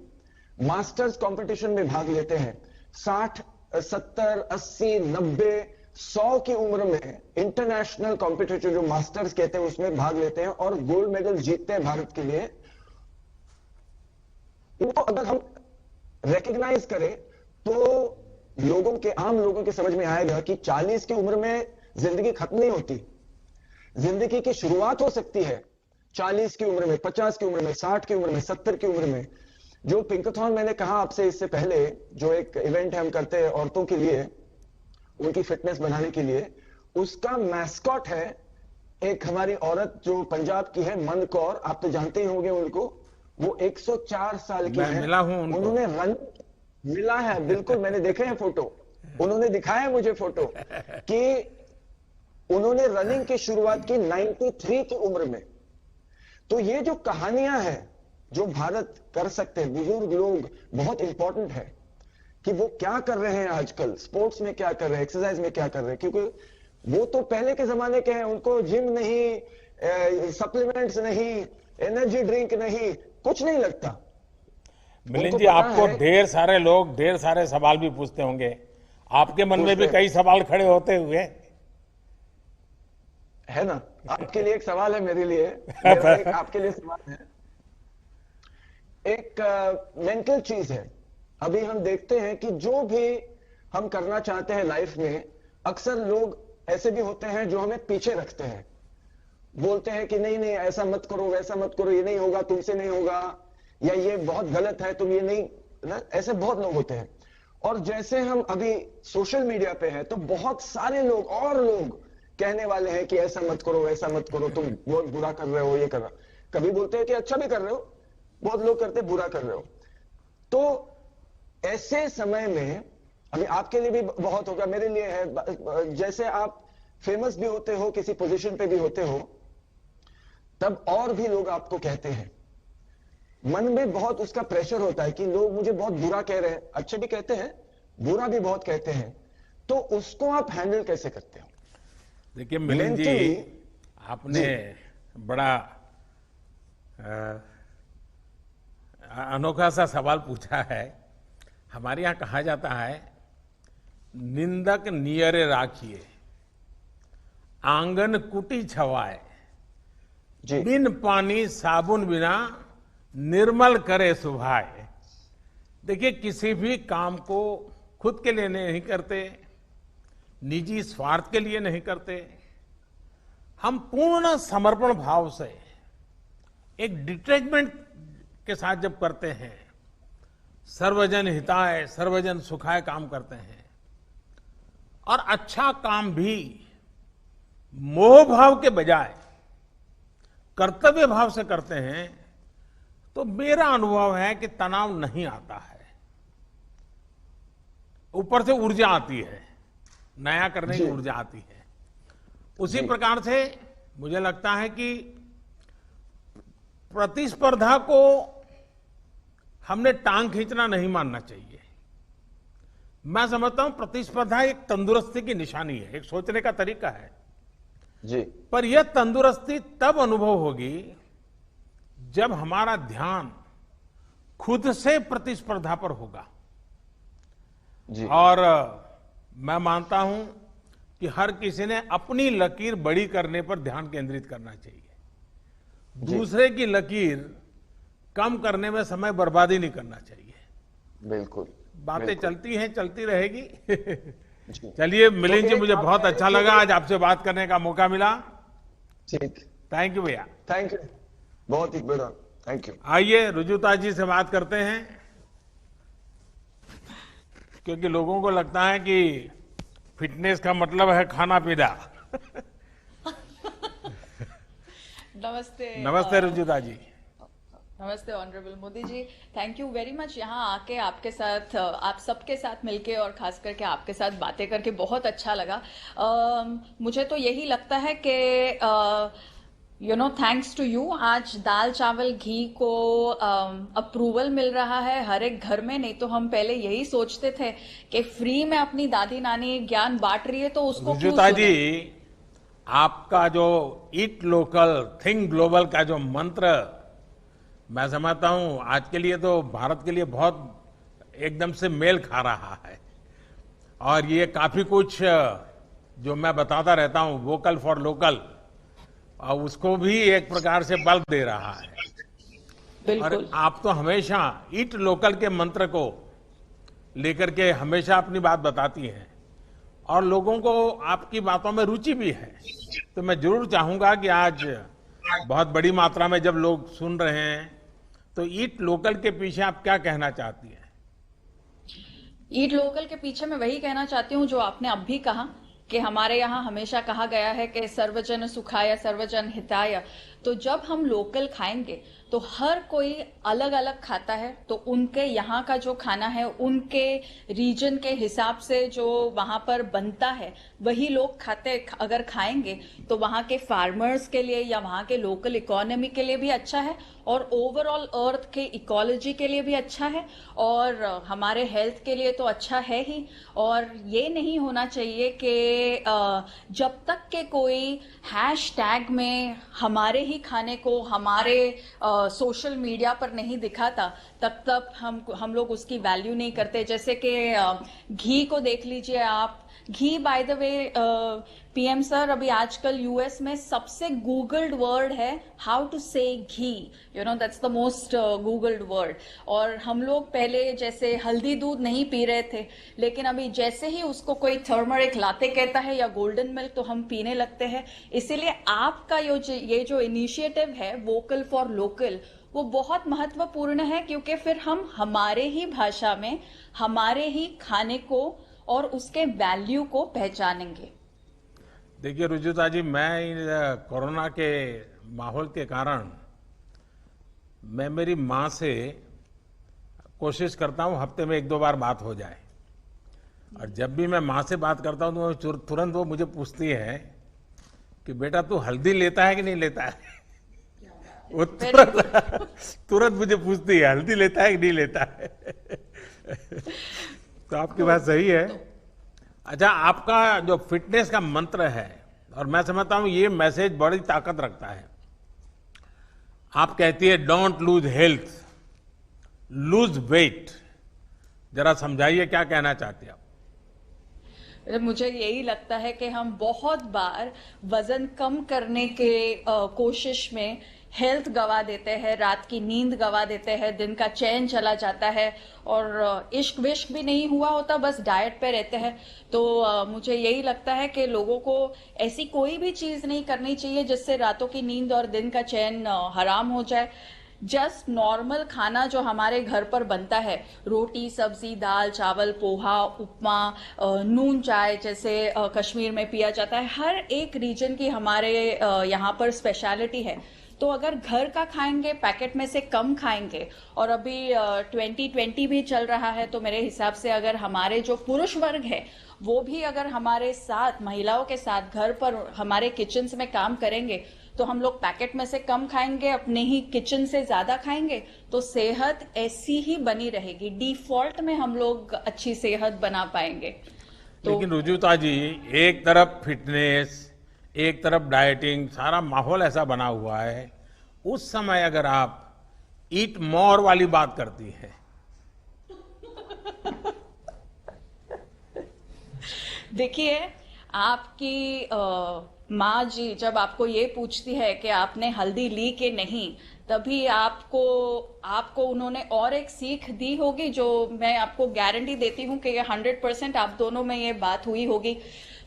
मास्टर्स कंपटीशन में भाग लेते हैं, 60, 70, 80, 90, 100 की उम्र में इंटरनेशनल कॉम्पिटिशन जो मास्टर्स कहते हैं उसमें भाग लेते हैं और गोल्ड मेडल जीतते हैं भारत के लिए, इनको अगर हम रिकॉग्नाइज करें तो लोगों के, आम लोगों के समझ में आएगा कि 40 की उम्र में जिंदगी खत्म नहीं होती, जिंदगी की शुरुआत हो सकती है 40 की उम्र में, 50 की उम्र में, 60 की उम्र में, 70 की उम्र में। जो पिंकाथॉन मैंने कहा आपसे इससे पहले, जो एक इवेंट हम करते हैं औरतों के लिए, उनकी फिटनेस बढ़ाने के लिए, उसका मैस्कॉट है एक हमारी औरत जो पंजाब की है, मन कौर, आप तो जानते ही होंगे उनको, वो 104 साल की है। मिला हूं उनको। उन्होंने रन मिला है, बिल्कुल, मैंने देखे हैं फोटो, उन्होंने दिखाया मुझे फोटो कि उन्होंने रनिंग की शुरुआत की 93 की उम्र में। तो ये जो कहानियां हैं जो भारत कर सकते हैं, बुजुर्ग लोग, बहुत इंपॉर्टेंट है कि वो क्या कर रहे हैं आजकल, स्पोर्ट्स में क्या कर रहे हैं, एक्सरसाइज में क्या कर रहे हैं, क्योंकि वो तो पहले के जमाने के हैं, उनको जिम नहीं, सप्लीमेंट्स नहीं, एनर्जी ड्रिंक नहीं, कुछ नहीं लगता। मिलिंद जी, आपको ढेर सारे लोग ढेर सारे सवाल भी पूछते होंगे, आपके मन में भी कई सवाल खड़े होते हुए है ना? आपके लिए एक सवाल है, मेरे लिए मेरा एक आपके लिए सवाल है। एक मेंटल चीज है, अभी हम देखते हैं कि जो भी हम करना चाहते हैं लाइफ में, अक्सर लोग ऐसे भी होते हैं जो हमें पीछे रखते हैं, बोलते हैं कि नहीं नहीं ऐसा मत करो, वैसा मत करो, ये नहीं होगा, तुमसे नहीं होगा, या ये बहुत गलत है, तुम ये नहीं ना, ऐसे बहुत लोग होते हैं। और जैसे हम अभी सोशल मीडिया पे हैं तो बहुत सारे लोग और लोग कहने वाले हैं कि ऐसा मत करो, ऐसा मत करो, तुम बहुत बुरा कर रहे हो, ये कर रहे हो। कभी बोलते हैं कि अच्छा भी कर रहे हो, बहुत लोग करते हैं बुरा कर रहे हो। तो ऐसे समय में, अभी आपके लिए भी बहुत होगा, मेरे लिए है, जैसे आप फेमस भी होते हो, किसी पोजीशन पे भी होते हो, तब और भी लोग आपको कहते हैं, मन में बहुत उसका प्रेशर होता है कि लोग मुझे बहुत बुरा कह रहे हैं, अच्छे भी कहते हैं, बुरा भी बहुत कहते हैं, तो उसको आप हैंडल कैसे करते हो? देखिए मिलिंद जी, आपने बड़ा अनोखा सा सवाल पूछा है। हमारे यहां कहा जाता है, निंदक नियरे राखिए, आंगन कुटी छवाए, बिन पानी साबुन बिना निर्मल करे सुभाए। देखिए, किसी भी काम को खुद के लिए नहीं करते, निजी स्वार्थ के लिए नहीं करते, हम पूर्ण समर्पण भाव से, एक डिटैचमेंट के साथ जब करते हैं, सर्वजन हिताय सर्वजन सुखाय काम करते हैं, और अच्छा काम भी मोह भाव के बजाय कर्तव्य भाव से करते हैं, तो मेरा अनुभव है कि तनाव नहीं आता है, ऊपर से ऊर्जा आती है, नया करने की ऊर्जा आती है। उसी प्रकार से मुझे लगता है कि प्रतिस्पर्धा को हमने टांग खींचना नहीं मानना चाहिए। मैं समझता हूं प्रतिस्पर्धा एक तंदुरुस्ती की निशानी है, एक सोचने का तरीका है जी। पर यह तंदुरुस्ती तब अनुभव होगी जब हमारा ध्यान खुद से प्रतिस्पर्धा पर होगा जी। और मैं मानता हूं कि हर किसी ने अपनी लकीर बड़ी करने पर ध्यान केंद्रित करना चाहिए, दूसरे की लकीर कम करने में समय बर्बादी नहीं करना चाहिए। बिल्कुल, बातें चलती हैं, चलती रहेगी। चलिए मिलिंद जी, मुझे बहुत अच्छा लगा आज आपसे बात करने का मौका मिला। ठीक, थैंक यू भैया, थैंक यू, बहुत ही बड़ा थैंक यू। आइए रुजुता जी से बात करते हैं, क्योंकि लोगों को लगता है कि फिटनेस का मतलब है खाना पीना। नमस्ते। नमस्ते रुजुता जी। नमस्ते honourable Modi ji, thank you very much. यहाँ आके आपके साथ, आप सबके साथ मिलके और खास करके आपके साथ बातें करके बहुत अच्छा लगा। मुझे तो यही लगता है कि थैंक्स टू यू आज दाल चावल घी को अप्रूवल मिल रहा है हर एक घर में। नहीं तो हम पहले यही सोचते थे कि फ्री में अपनी दादी नानी ज्ञान बांट रही है तो उसको क्यों रुजुता सुने? जी, आपका जो ईट लोकल थिंक ग्लोबल का जो मंत्र, मैं समझता हूं आज के लिए तो भारत के लिए बहुत एकदम से मेल खा रहा है। और ये काफी कुछ जो मैं बताता रहता हूं, वोकल फॉर लोकल, और उसको भी एक प्रकार से बल दे रहा है। और बिल्कुल। आप तो हमेशा ईट लोकल के मंत्र को लेकर के हमेशा अपनी बात बताती हैं, और लोगों को आपकी बातों में रुचि भी है। तो मैं जरूर चाहूंगा कि आज बहुत बड़ी मात्रा में जब लोग सुन रहे हैं, तो ईट लोकल के पीछे आप क्या कहना चाहती हैं? ईट लोकल के पीछे मैं वही कहना चाहती हूँ जो आपने अब भी कहा कि हमारे यहाँ हमेशा कहा गया है कि सर्वजन सुखाय सर्वजन हिताय। तो जब हम लोकल खाएंगे तो हर कोई अलग अलग खाता है, तो उनके यहाँ का जो खाना है उनके रीजन के हिसाब से जो वहां पर बनता है वही लोग खाते। अगर खाएंगे तो वहां के फार्मर्स के लिए या वहां के लोकल इकोनॉमी के लिए भी अच्छा है, और ओवरऑल अर्थ के इकोलॉजी के लिए भी अच्छा है, और हमारे हेल्थ के लिए तो अच्छा है ही। और ये नहीं होना चाहिए कि जब तक के कोई हैशटैग में हमारे ही खाने को हमारे सोशल मीडिया पर नहीं दिखाता, तब तक हम लोग उसकी वैल्यू नहीं करते। जैसे कि घी को देख लीजिए आप। घी, by the way PM sir, अभी आजकल यूएस में सबसे गूगल्ड वर्ड है how to say ghee. That's the most googled word. और हम लोग पहले जैसे हल्दी दूध नहीं पी रहे थे, लेकिन अभी जैसे ही उसको कोई टर्मरिक लाते कहता है या गोल्डन मिल्क तो हम पीने लगते हैं। इसीलिए आपका ये जो इनिशिएटिव है वोकल फॉर लोकल, वो बहुत महत्वपूर्ण है, क्योंकि फिर हम हमारे ही भाषा में हमारे ही खाने को और उसके वैल्यू को पहचानेंगे। देखिए रुजुता जी, मैं कोरोना के माहौल के कारण मैं मेरी माँ से कोशिश करता हूँ हफ्ते में 1-2 बार बात हो जाए। और जब भी मैं माँ से बात करता हूँ तो तुरंत वो मुझे पूछती है कि बेटा तू हल्दी लेता है कि नहीं लेता है। वो तुरंत मुझे पूछती है हल्दी लेता है कि नहीं लेता है। तो आपकी बात सही है। अच्छा, आपका जो फिटनेस का मंत्र है, और मैं समझता हूं ये मैसेज बड़ी ताकत रखता है। आप कहती है don't lose health, lose weight. जरा समझाइए क्या कहना चाहती हैं आप? मुझे यही लगता है कि हम बहुत बार वजन कम करने के कोशिश में हेल्थ गवा देते हैं, रात की नींद गवा देते हैं, दिन का चैन चला जाता है, और इश्क विश्क भी नहीं हुआ होता, बस डाइट पे रहते हैं। तो मुझे यही लगता है कि लोगों को ऐसी कोई भी चीज नहीं करनी चाहिए जिससे रातों की नींद और दिन का चैन हराम हो जाए। जस्ट नॉर्मल खाना जो हमारे घर पर बनता है, रोटी सब्जी दाल चावल पोहा उपमा नून चाय जैसे कश्मीर में पिया जाता है, हर एक रीजन की हमारे यहाँ पर स्पेशलिटी है। तो अगर घर का खाएंगे, पैकेट में से कम खाएंगे, और अभी 2020 भी चल रहा है, तो मेरे हिसाब से अगर हमारे जो पुरुष वर्ग है वो भी अगर हमारे साथ महिलाओं के साथ घर पर हमारे किचन्स में काम करेंगे, तो हम लोग पैकेट में से कम खाएंगे, अपने ही किचन से ज्यादा खाएंगे, तो सेहत ऐसी ही बनी रहेगी। डिफॉल्ट में हम लोग अच्छी सेहत बना पाएंगे। तो लेकिन रुजुता जी, एक तरफ फिटनेस, एक तरफ डाइटिंग, सारा माहौल ऐसा बना हुआ है, उस समय अगर आप ईट मोर वाली बात करती है। देखिए, आपकी माँ जी जब आपको ये पूछती है कि आपने हल्दी ली कि नहीं, तभी आपको उन्होंने और एक सीख दी होगी, जो मैं आपको गारंटी देती हूँ कि ये 100% आप दोनों में ये बात हुई होगी।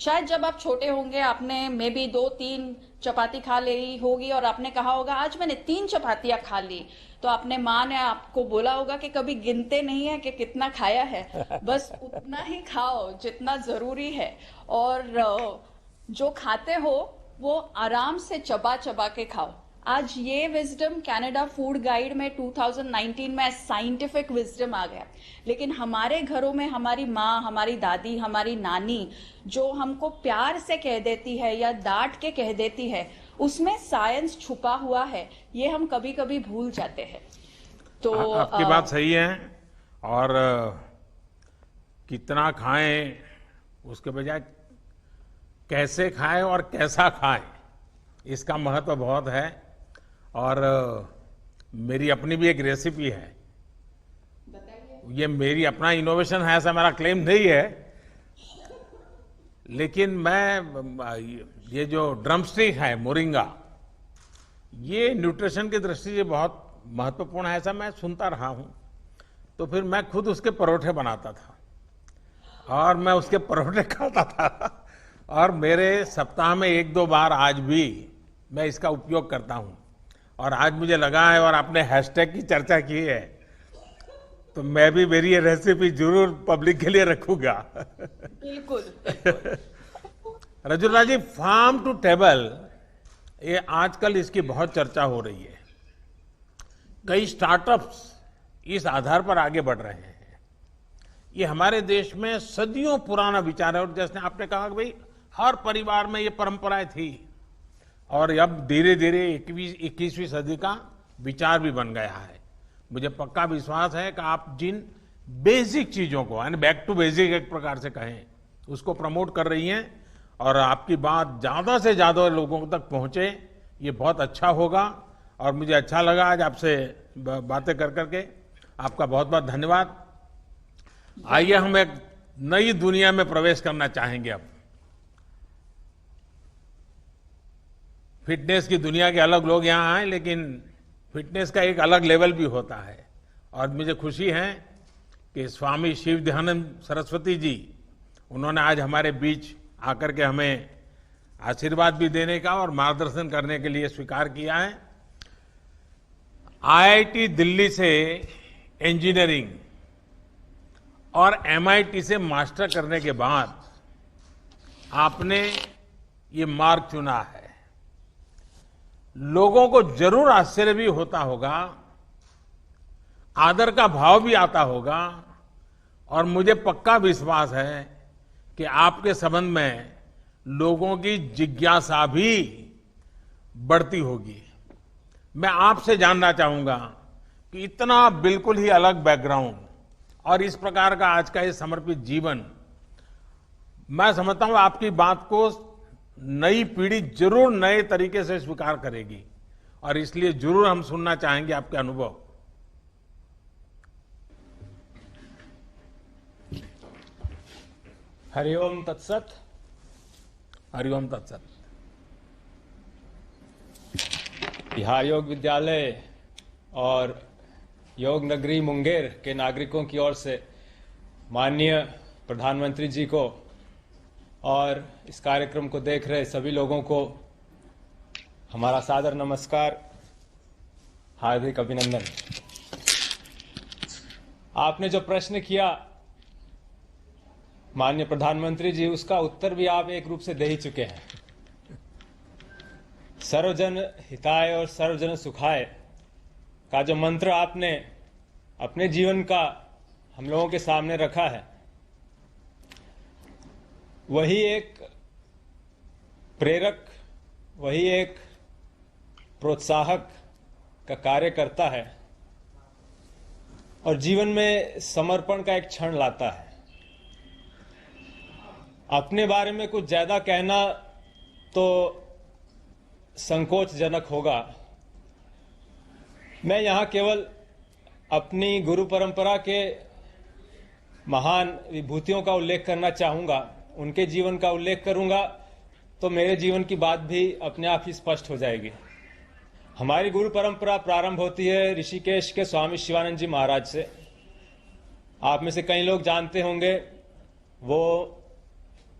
शायद जब आप छोटे होंगे आपने मे बी 2-3 चपाती खा ली होगी, और आपने कहा होगा आज मैंने 3 चपातियां खा ली। तो आपने माँ ने आपको बोला होगा कि कभी गिनते नहीं है कि कितना खाया है, बस उतना ही खाओ जितना जरूरी है, और जो खाते हो वो आराम से चबा चबा के खाओ। आज ये विजडम कनाडा फूड गाइड में 2019 में साइंटिफिक विजडम आ गया, लेकिन हमारे घरों में हमारी माँ, हमारी दादी, हमारी नानी जो हमको प्यार से कह देती है या डांट के कह देती है, उसमें साइंस छुपा हुआ है, ये हम कभी कभी भूल जाते हैं। तो आपकी बात सही है। और कितना खाएं उसके बजाय कैसे खाएं और कैसा खाएं, इसका महत्व बहुत है। और मेरी अपनी भी एक रेसिपी है, ये मेरी अपना इनोवेशन है, ऐसा मेरा क्लेम नहीं है, लेकिन मैं ये जो ड्रमस्टिक है मोरिंगा, ये न्यूट्रिशन की दृष्टि से बहुत महत्वपूर्ण है, ऐसा मैं सुनता रहा हूं। तो फिर मैं खुद उसके परोठे बनाता था और मैं उसके परोठे खाता था, और मेरे सप्ताह में 1-2 बार आज भी मैं इसका उपयोग करता हूं। और आज मुझे लगा है, और आपने हैशटैग की चर्चा की है, तो मैं भी मेरी ये रेसिपी जरूर पब्लिक के लिए रखूंगा। बिल्कुल। रजुला जी, फार्म टू टेबल, ये आजकल इसकी बहुत चर्चा हो रही है। कई स्टार्टअप्स इस आधार पर आगे बढ़ रहे हैं। ये हमारे देश में सदियों पुराना विचार है, और जैसे आपने कहा कि भाई हर परिवार में ये परंपराएं थी, और अब धीरे धीरे 21वीं सदी का विचार भी बन गया है। मुझे पक्का विश्वास है कि आप जिन बेसिक चीजों को, यानी बैक टू बेसिक एक प्रकार से कहें, उसको प्रमोट कर रही हैं, और आपकी बात ज्यादा से ज्यादा लोगों तक पहुंचे, ये बहुत अच्छा होगा। और मुझे अच्छा लगा आज आपसे बातें कर करके। आपका बहुत बहुत धन्यवाद। आइए हम एक नई दुनिया में प्रवेश करना चाहेंगे। अब फिटनेस की दुनिया के अलग लोग यहाँ आए, लेकिन फिटनेस का एक अलग लेवल भी होता है। और मुझे खुशी है कि स्वामी शिव दयानंद सरस्वती जी, उन्होंने आज हमारे बीच आकर के हमें आशीर्वाद भी देने का और मार्गदर्शन करने के लिए स्वीकार किया है। IIT दिल्ली से इंजीनियरिंग और MIT से मास्टर करने के बाद आपने ये मार्ग चुना है। लोगों को जरूर आश्चर्य भी होता होगा, आदर का भाव भी आता होगा, और मुझे पक्का विश्वास है कि आपके संबंध में लोगों की जिज्ञासा भी बढ़ती होगी। मैं आपसे जानना चाहूंगा कि इतना बिल्कुल ही अलग बैकग्राउंड और इस प्रकार का आज का ये समर्पित जीवन, मैं समझता हूं आपकी बात को नई पीढ़ी जरूर नए तरीके से स्वीकार करेगी, और इसलिए जरूर हम सुनना चाहेंगे आपके अनुभव। हरिओम तत्सत। हरिओम तत्सत। बिहार योग विद्यालय और योग नगरी मुंगेर के नागरिकों की ओर से माननीय प्रधानमंत्री जी को और इस कार्यक्रम को देख रहे सभी लोगों को हमारा सादर नमस्कार, हार्दिक अभिनंदन। आपने जो प्रश्न किया माननीय प्रधानमंत्री जी, उसका उत्तर भी आप एक रूप से दे ही चुके हैं। सर्वजन हिताय और सर्वजन सुखाय का जो मंत्र आपने अपने जीवन का हम लोगों के सामने रखा है, वही एक प्रेरक, वही एक प्रोत्साहक का कार्य करता है और जीवन में समर्पण का एक क्षण लाता है। अपने बारे में कुछ ज्यादा कहना तो संकोचजनक होगा। मैं यहाँ केवल अपनी गुरु परंपरा के महान विभूतियों का उल्लेख करना चाहूंगा, उनके जीवन का उल्लेख करूंगा तो मेरे जीवन की बात भी अपने आप ही स्पष्ट हो जाएगी। हमारी गुरु परंपरा प्रारंभ होती है ऋषिकेश के स्वामी शिवानंद जी महाराज से। आप में से कई लोग जानते होंगे, वो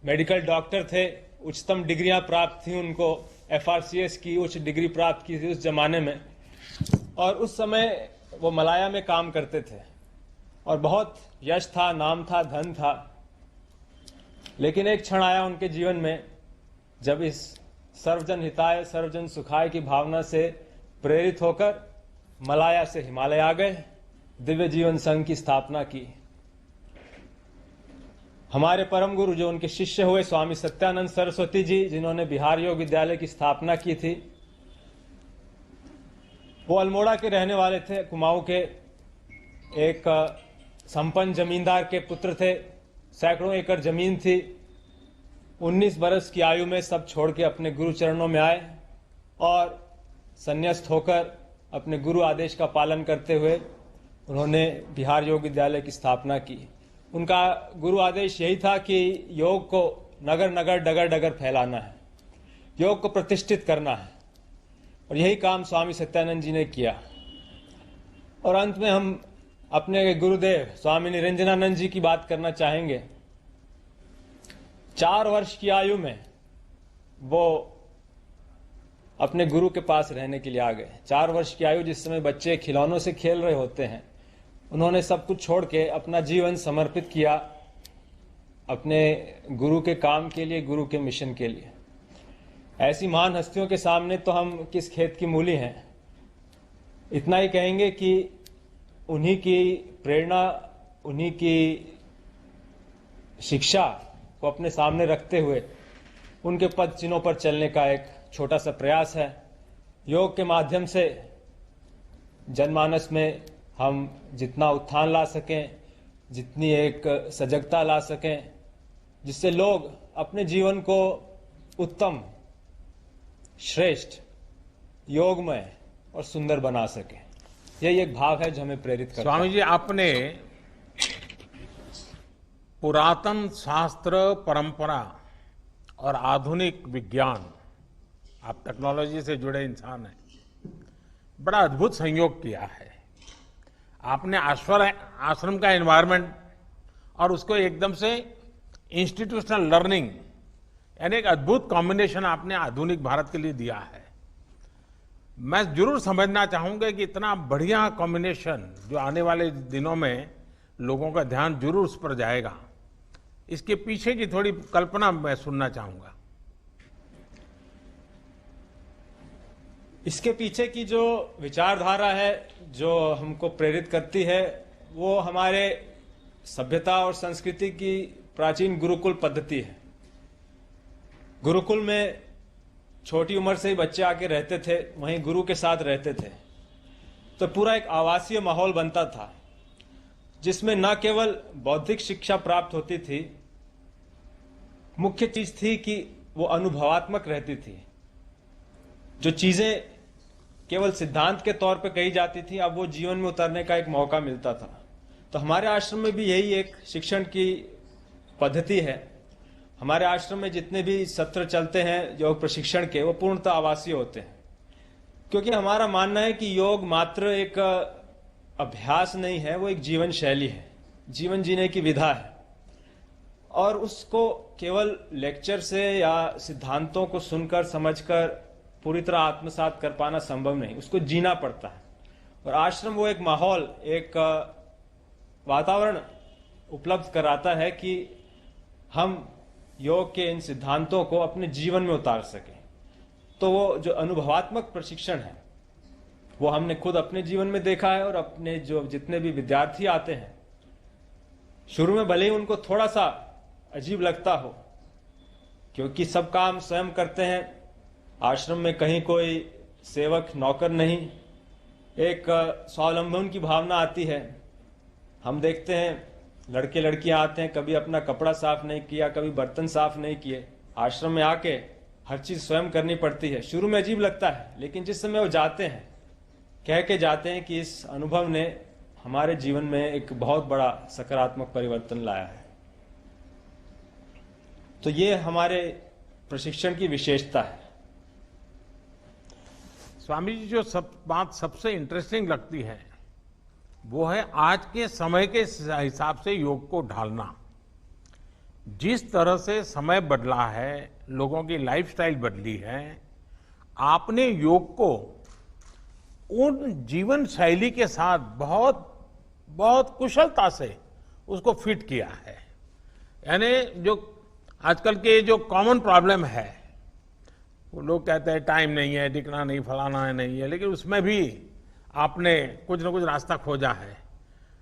मेडिकल डॉक्टर थे, उच्चतम डिग्रियां प्राप्त थी उनको, FRCS की उच्च डिग्री प्राप्त की थी उस जमाने में, और उस समय वो मलाया में काम करते थे और बहुत यश था, नाम था, धन था। लेकिन एक क्षण आया उनके जीवन में जब इस सर्वजन हिताय सर्वजन सुखाय की भावना से प्रेरित होकर मलाया से हिमालय आ गए, दिव्य जीवन संघ की स्थापना की। हमारे परम गुरु जो उनके शिष्य हुए स्वामी सत्यानंद सरस्वती जी, जिन्होंने बिहार योग विद्यालय की स्थापना की थी, वो अल्मोड़ा के रहने वाले थे। कुमाऊं के एक संपन्न जमींदार के पुत्र थे। सैकड़ों एकड़ जमीन थी। 19 बरस की आयु में सब छोड़ के अपने गुरु चरणों में आए और संन्यास्त होकर अपने गुरु आदेश का पालन करते हुए उन्होंने बिहार योग विद्यालय की स्थापना की। उनका गुरु आदेश यही था कि योग को नगर नगर डगर डगर फैलाना है, योग को प्रतिष्ठित करना है, और यही काम स्वामी सत्यानंद जी ने किया। और अंत में हम अपने गुरुदेव स्वामी निरंजनानंद जी की बात करना चाहेंगे। 4 वर्ष की आयु में वो अपने गुरु के पास रहने के लिए आ गए। 4 वर्ष की आयु, जिस समय बच्चे खिलौनों से खेल रहे होते हैं, उन्होंने सब कुछ छोड़ के अपना जीवन समर्पित किया अपने गुरु के काम के लिए, गुरु के मिशन के लिए। ऐसी महान हस्तियों के सामने तो हम किस खेत की मूली हैं। इतना ही कहेंगे कि उन्हीं की प्रेरणा, उन्हीं की शिक्षा को अपने सामने रखते हुए उनके पद चिन्हों पर चलने का एक छोटा सा प्रयास है। योग के माध्यम से जनमानस में हम जितना उत्थान ला सकें, जितनी एक सजगता ला सकें, जिससे लोग अपने जीवन को उत्तम, श्रेष्ठ, योगमय और सुंदर बना सकें, यही एक भाव है जो हमें प्रेरित करता है। स्वामी जी, आपने पुरातन शास्त्र परंपरा और आधुनिक विज्ञान, आप टेक्नोलॉजी से जुड़े इंसान हैं, बड़ा अद्भुत संयोग किया है। आपने आश्रम का एनवायरनमेंट और उसको एकदम से इंस्टीट्यूशनल लर्निंग, यानी एक अद्भुत कॉम्बिनेशन आपने आधुनिक भारत के लिए दिया है। मैं जरूर समझना चाहूंगा कि इतना बढ़िया कॉम्बिनेशन जो आने वाले दिनों में लोगों का ध्यान जरूर उस पर जाएगा, इसके पीछे की थोड़ी कल्पना मैं सुनना चाहूंगा। इसके पीछे की जो विचारधारा है, जो हमको प्रेरित करती है, वो हमारे सभ्यता और संस्कृति की प्राचीन गुरुकुल पद्धति है। गुरुकुल में छोटी उम्र से ही बच्चे आके रहते थे, वहीं गुरु के साथ रहते थे, तो पूरा एक आवासीय माहौल बनता था, जिसमें न केवल बौद्धिक शिक्षा प्राप्त होती थी, मुख्य चीज थी कि वो अनुभवात्मक रहती थी। जो चीजें केवल सिद्धांत के तौर पे कही जाती थी, अब वो जीवन में उतरने का एक मौका मिलता था। तो हमारे आश्रम में भी यही एक शिक्षण की पद्धति है। हमारे आश्रम में जितने भी सत्र चलते हैं योग प्रशिक्षण के, वो पूर्णतः आवासीय होते हैं, क्योंकि हमारा मानना है कि योग मात्र एक अभ्यास नहीं है, वो एक जीवन शैली है, जीवन जीने की विधा है। और उसको केवल लेक्चर से या सिद्धांतों को सुनकर समझकर पूरी तरह आत्मसात कर पाना संभव नहीं, उसको जीना पड़ता है। और आश्रम वो एक माहौल, एक वातावरण उपलब्ध कराता है कि हम योग के इन सिद्धांतों को अपने जीवन में उतार सकें। तो वो जो अनुभवात्मक प्रशिक्षण है, वो हमने खुद अपने जीवन में देखा है। और अपने जो जितने भी विद्यार्थी आते हैं, शुरू में भले ही उनको थोड़ा सा अजीब लगता हो, क्योंकि सब काम स्वयं करते हैं। आश्रम में कहीं कोई सेवक नौकर नहीं, एक स्वावलंबन की भावना आती है। हम देखते हैं लड़के लड़कियां आते हैं, कभी अपना कपड़ा साफ नहीं किया, कभी बर्तन साफ नहीं किए, आश्रम में आके हर चीज स्वयं करनी पड़ती है। शुरू में अजीब लगता है, लेकिन जिस समय वो जाते हैं, कह के जाते हैं कि इस अनुभव ने हमारे जीवन में एक बहुत बड़ा सकारात्मक परिवर्तन लाया है। तो ये हमारे प्रशिक्षण की विशेषता है। स्वामी जी, जो बात सबसे इंटरेस्टिंग लगती है वो है आज के समय के हिसाब से योग को ढालना। जिस तरह से समय बदला है, लोगों की लाइफस्टाइल बदली है, आपने योग को उन जीवन शैली के साथ बहुत बहुत कुशलता से उसको फिट किया है। यानी जो आजकल के जो कॉमन प्रॉब्लम है, वो लोग कहते हैं टाइम नहीं है, दिखना नहीं, फलाना है, नहीं है, लेकिन उसमें भी आपने कुछ ना कुछ रास्ता खोजा है।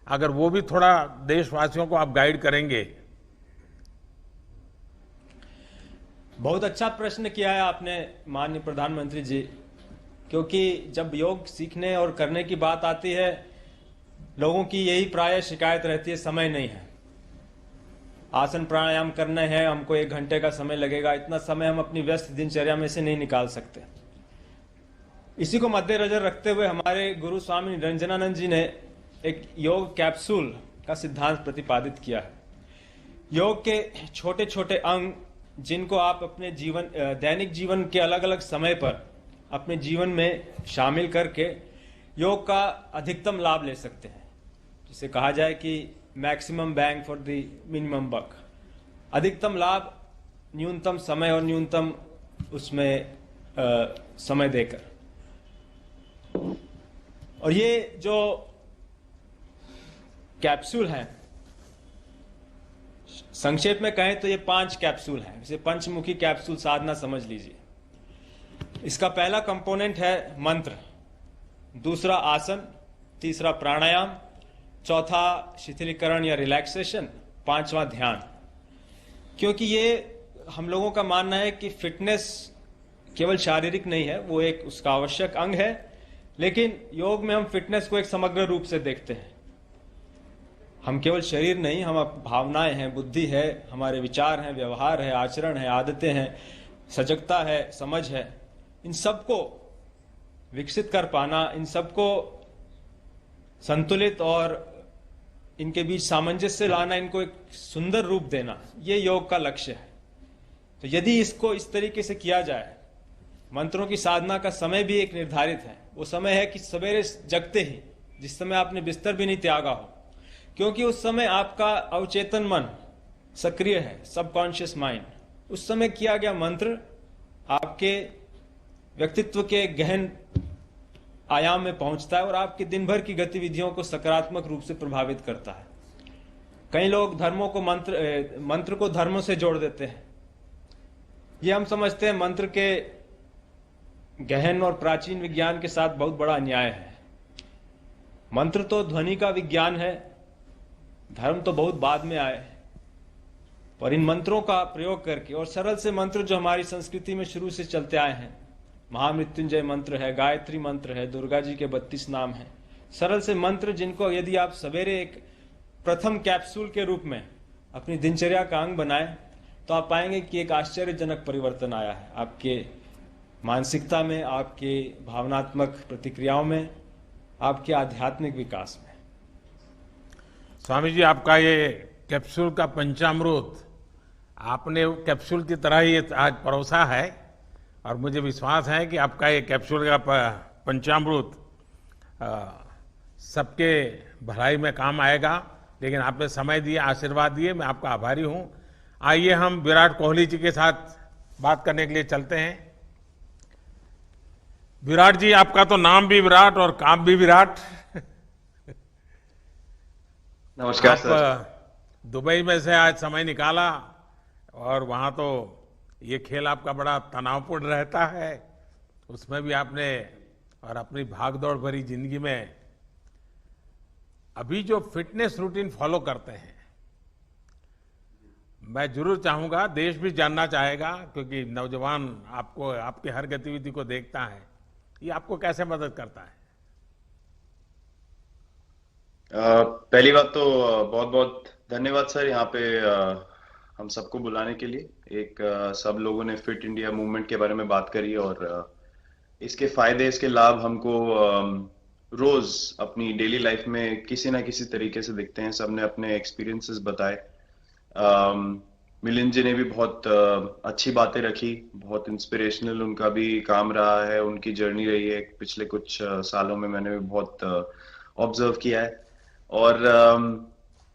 अगर वो भी थोड़ा देशवासियों को आप गाइड करेंगे बहुत अच्छा प्रश्न किया है आपने माननीय प्रधानमंत्री जी, क्योंकि जब योग सीखने और करने की बात आती है, लोगों की यही प्राय शिकायत रहती है, समय नहीं है। आसन प्राणायाम करने हैं, हमको 1 घंटे का समय लगेगा, इतना समय हम अपनी व्यस्त दिनचर्या में से नहीं निकाल सकते। इसी को मद्देनजर रखते हुए हमारे गुरु स्वामी निरंजनानंद जी ने एक योग कैप्सूल का सिद्धांत प्रतिपादित किया है। योग के छोटे छोटे अंग जिनको आप अपने जीवन दैनिक जीवन के अलग अलग समय पर अपने जीवन में शामिल करके योग का अधिकतम लाभ ले सकते हैं, जिसे कहा जाए कि maximum bang for the minimum buck, अधिकतम लाभ न्यूनतम समय और न्यूनतम उसमें समय देकर। और ये जो कैप्सूल हैं, संक्षेप में कहें तो ये 5 कैप्सूल हैं, इसे पंचमुखी कैप्सूल साधना समझ लीजिए। इसका पहला कंपोनेंट है मंत्र, दूसरा आसन, तीसरा प्राणायाम, चौथा शिथिलीकरण या रिलैक्सेशन, 5वां ध्यान। क्योंकि ये हम लोगों का मानना है कि फिटनेस केवल शारीरिक नहीं है, वो एक उसका आवश्यक अंग है, लेकिन योग में हम फिटनेस को एक समग्र रूप से देखते हैं। हम केवल शरीर नहीं, हम भावनाएं हैं, बुद्धि है, हमारे विचार हैं, व्यवहार है, आचरण है, आदतें हैं, सजगता है, समझ है, इन सबको विकसित कर पाना, इन सबको संतुलित और इनके बीच सामंजस्य लाना, इनको एक सुंदर रूप देना, ये योग का लक्ष्य है। तो यदि इसको इस तरीके से किया जाए, मंत्रों की साधना का समय भी एक निर्धारित है। वो समय है कि सवेरे जगते ही, जिस समय आपने बिस्तर भी नहीं त्यागा हो, क्योंकि उस समय आपका अवचेतन मन सक्रिय है, सबकॉन्शियस माइंड। उस समय किया गया मंत्र आपके व्यक्तित्व के गहन आयाम में पहुंचता है और आपके दिन भर की गतिविधियों को सकारात्मक रूप से प्रभावित करता है। कई लोग धर्मों को मंत्र को धर्मों से जोड़ देते हैं। ये हम समझते हैं मंत्र के गहन और प्राचीन विज्ञान के साथ बहुत बड़ा अन्याय है। मंत्र तो ध्वनि का विज्ञान है, धर्म तो बहुत बाद में आए, और इन मंत्रों का प्रयोग करके, और सरल से मंत्र जो हमारी संस्कृति में शुरू से चलते आए हैं, महामृत्युंजय मंत्र है, गायत्री मंत्र है, दुर्गा जी के 32 नाम हैं, सरल से मंत्र जिनको यदि आप सवेरे एक प्रथम कैप्सूल के रूप में अपनी दिनचर्या का अंग बनाएं, तो आप पाएंगे कि एक आश्चर्यजनक परिवर्तन आया है आपके मानसिकता में, आपके भावनात्मक प्रतिक्रियाओं में, आपके आध्यात्मिक विकास में। स्वामी जी, आपका ये कैप्सूल का पंचामृत आपने कैप्सूल की तरह ही आज परोसा है, और मुझे विश्वास है कि आपका ये कैप्सूल का पंचामृत सबके भलाई में काम आएगा। लेकिन आपने समय दिए, आशीर्वाद दिए, मैं आपका आभारी हूं। आइए हम विराट कोहली जी के साथ बात करने के लिए चलते हैं। विराट जी, आपका तो नाम भी विराट और काम भी विराट। नमस्कार सर। दुबई में से आज समय निकाला, और वहां तो ये खेल आपका बड़ा तनावपूर्ण रहता है, उसमें भी आपने, और अपनी भागदौड़ भरी जिंदगी में अभी जो फिटनेस रूटीन फॉलो करते हैं, मैं जरूर चाहूंगा, देश भी जानना चाहेगा, क्योंकि नौजवान आपको, आपकी हर गतिविधि को देखता है, ये आपको कैसे मदद करता है? पहली बात तो बहुत बहुत धन्यवाद सर, यहाँ पे हम सबको बुलाने के लिए। एक सब लोगों ने फिट इंडिया मूवमेंट के बारे में बात करी, और इसके फायदे, इसके लाभ हमको रोज अपनी डेली लाइफ में किसी ना किसी तरीके से दिखते हैं। सबने अपने एक्सपीरियंसेस बताए। मिलिंद जी ने भी बहुत अच्छी बातें रखी, बहुत इंस्पिरेशनल उनका भी काम रहा है, उनकी जर्नी रही है पिछले कुछ सालों में, मैंने भी बहुत ऑब्जर्व किया है। और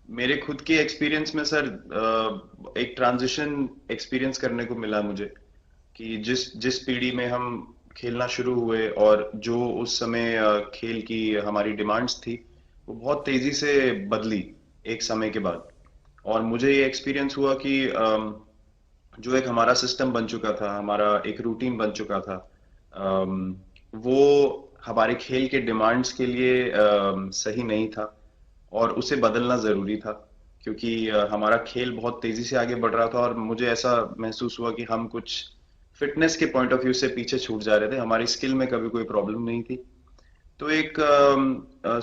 मेरे खुद के एक्सपीरियंस में सर एक ट्रांजिशन एक्सपीरियंस करने को मिला मुझे, कि जिस पीढ़ी में हम खेलना शुरू हुए और जो उस समय खेल की हमारी डिमांड्स थी, वो बहुत तेजी से बदली एक समय के बाद। और मुझे ये एक्सपीरियंस हुआ कि जो एक हमारा सिस्टम बन चुका था, हमारा एक रूटीन बन चुका था, वो हमारे खेल के डिमांड्स के लिए सही नहीं था, और उसे बदलना जरूरी था। क्योंकि हमारा खेल बहुत तेजी से आगे बढ़ रहा था और मुझे ऐसा महसूस हुआ कि हम कुछ फिटनेस के पॉइंट ऑफ व्यू से पीछे छूट जा रहे थे। हमारी स्किल में कभी कोई प्रॉब्लम नहीं थी। तो एक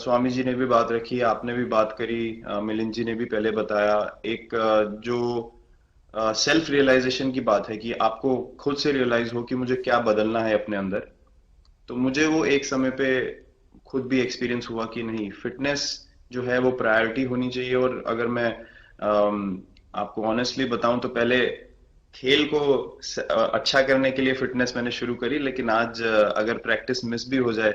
स्वामी जी ने भी बात रखी, आपने भी बात करी, मिलिंद जी ने भी पहले बताया, एक जो सेल्फ रियलाइजेशन की बात है कि आपको खुद से रियलाइज हो कि मुझे क्या बदलना है अपने अंदर। तो मुझे वो एक समय पे खुद भी एक्सपीरियंस हुआ कि नहीं, फिटनेस जो है वो प्रायोरिटी होनी चाहिए। और अगर मैं आपको ऑनेस्टली बताऊं तो पहले खेल को अच्छा करने के लिए फिटनेस मैंने शुरू करी, लेकिन आज अगर प्रैक्टिस मिस भी हो जाए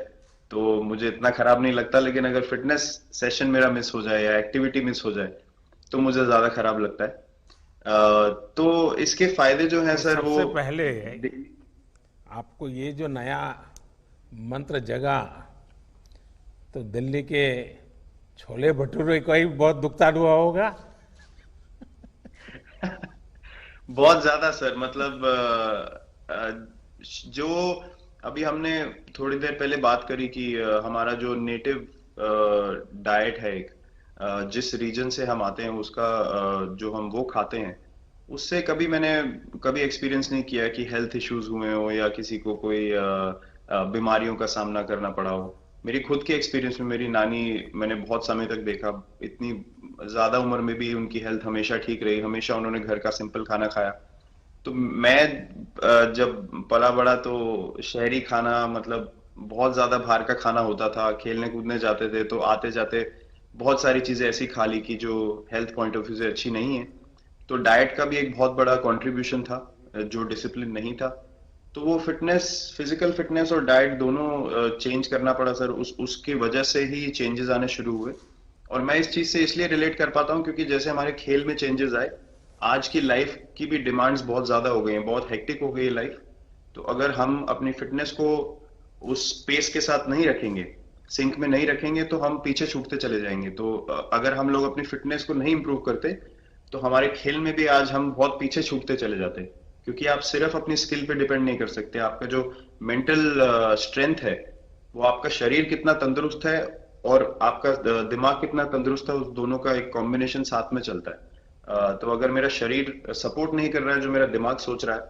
तो मुझे इतना खराब नहीं लगता, लेकिन अगर फिटनेस सेशन मेरा मिस हो जाए या एक्टिविटी मिस हो जाए तो मुझे ज्यादा खराब लगता है। तो इसके फायदे जो हैं सर वो सबसे पहले आपको ये जो नया मंत्र जगा तो दिल्ली के छोले भटूरे का ही बहुत दुखता हुआ होगा। बहुत ज्यादा सर, मतलब जो अभी हमने थोड़ी देर पहले बात करी कि हमारा जो नेटिव डाइट है, एक जिस रीजन से हम आते हैं उसका जो हम वो खाते हैं, उससे मैंने कभी एक्सपीरियंस नहीं किया कि हेल्थ इश्यूज हुए हो या किसी को कोई बीमारियों का सामना करना पड़ा हो। मेरी खुद के एक्सपीरियंस में मेरी नानी मैंने बहुत समय तक देखा, इतनी ज्यादा उम्र में भी उनकी हेल्थ हमेशा ठीक रही, हमेशा उन्होंने घर का सिंपल खाना खाया। तो मैं जब पला बड़ा तो शहरी खाना, मतलब बहुत ज्यादा बाहर का खाना होता था, खेलने कूदने जाते थे तो आते जाते बहुत सारी चीजें ऐसी खा ली कि जो हेल्थ पॉइंट ऑफ व्यू से अच्छी नहीं है। तो डाइट का भी एक बहुत बड़ा कंट्रीब्यूशन था, जो डिसिप्लिन नहीं था। तो वो फिटनेस, फिजिकल फिटनेस और डाइट दोनों चेंज करना पड़ा सर। उसकी वजह से ही चेंजेस आने शुरू हुए। और मैं इस चीज से इसलिए रिलेट कर पाता हूँ क्योंकि जैसे हमारे खेल में चेंजेस आए, आज की लाइफ की भी डिमांड्स बहुत ज्यादा हो गई हैं, बहुत हेक्टिक हो गई है लाइफ। तो अगर हम अपनी फिटनेस को उस पेस के साथ नहीं रखेंगे, सिंक में नहीं रखेंगे, तो हम पीछे छूटते चले जाएंगे। तो अगर हम लोग अपनी फिटनेस को नहीं इंप्रूव करते तो हमारे खेल में भी आज हम बहुत पीछे छूटते चले जाते, क्योंकि आप सिर्फ अपनी स्किल पे डिपेंड नहीं कर सकते। आपका जो मेंटल स्ट्रेंथ है, वो आपका शरीर कितना तंदुरुस्त है और आपका दिमाग कितना तंदुरुस्त है, उस दोनों का एक कॉम्बिनेशन साथ में चलता है। तो अगर मेरा शरीर सपोर्ट नहीं कर रहा है जो मेरा दिमाग सोच रहा है,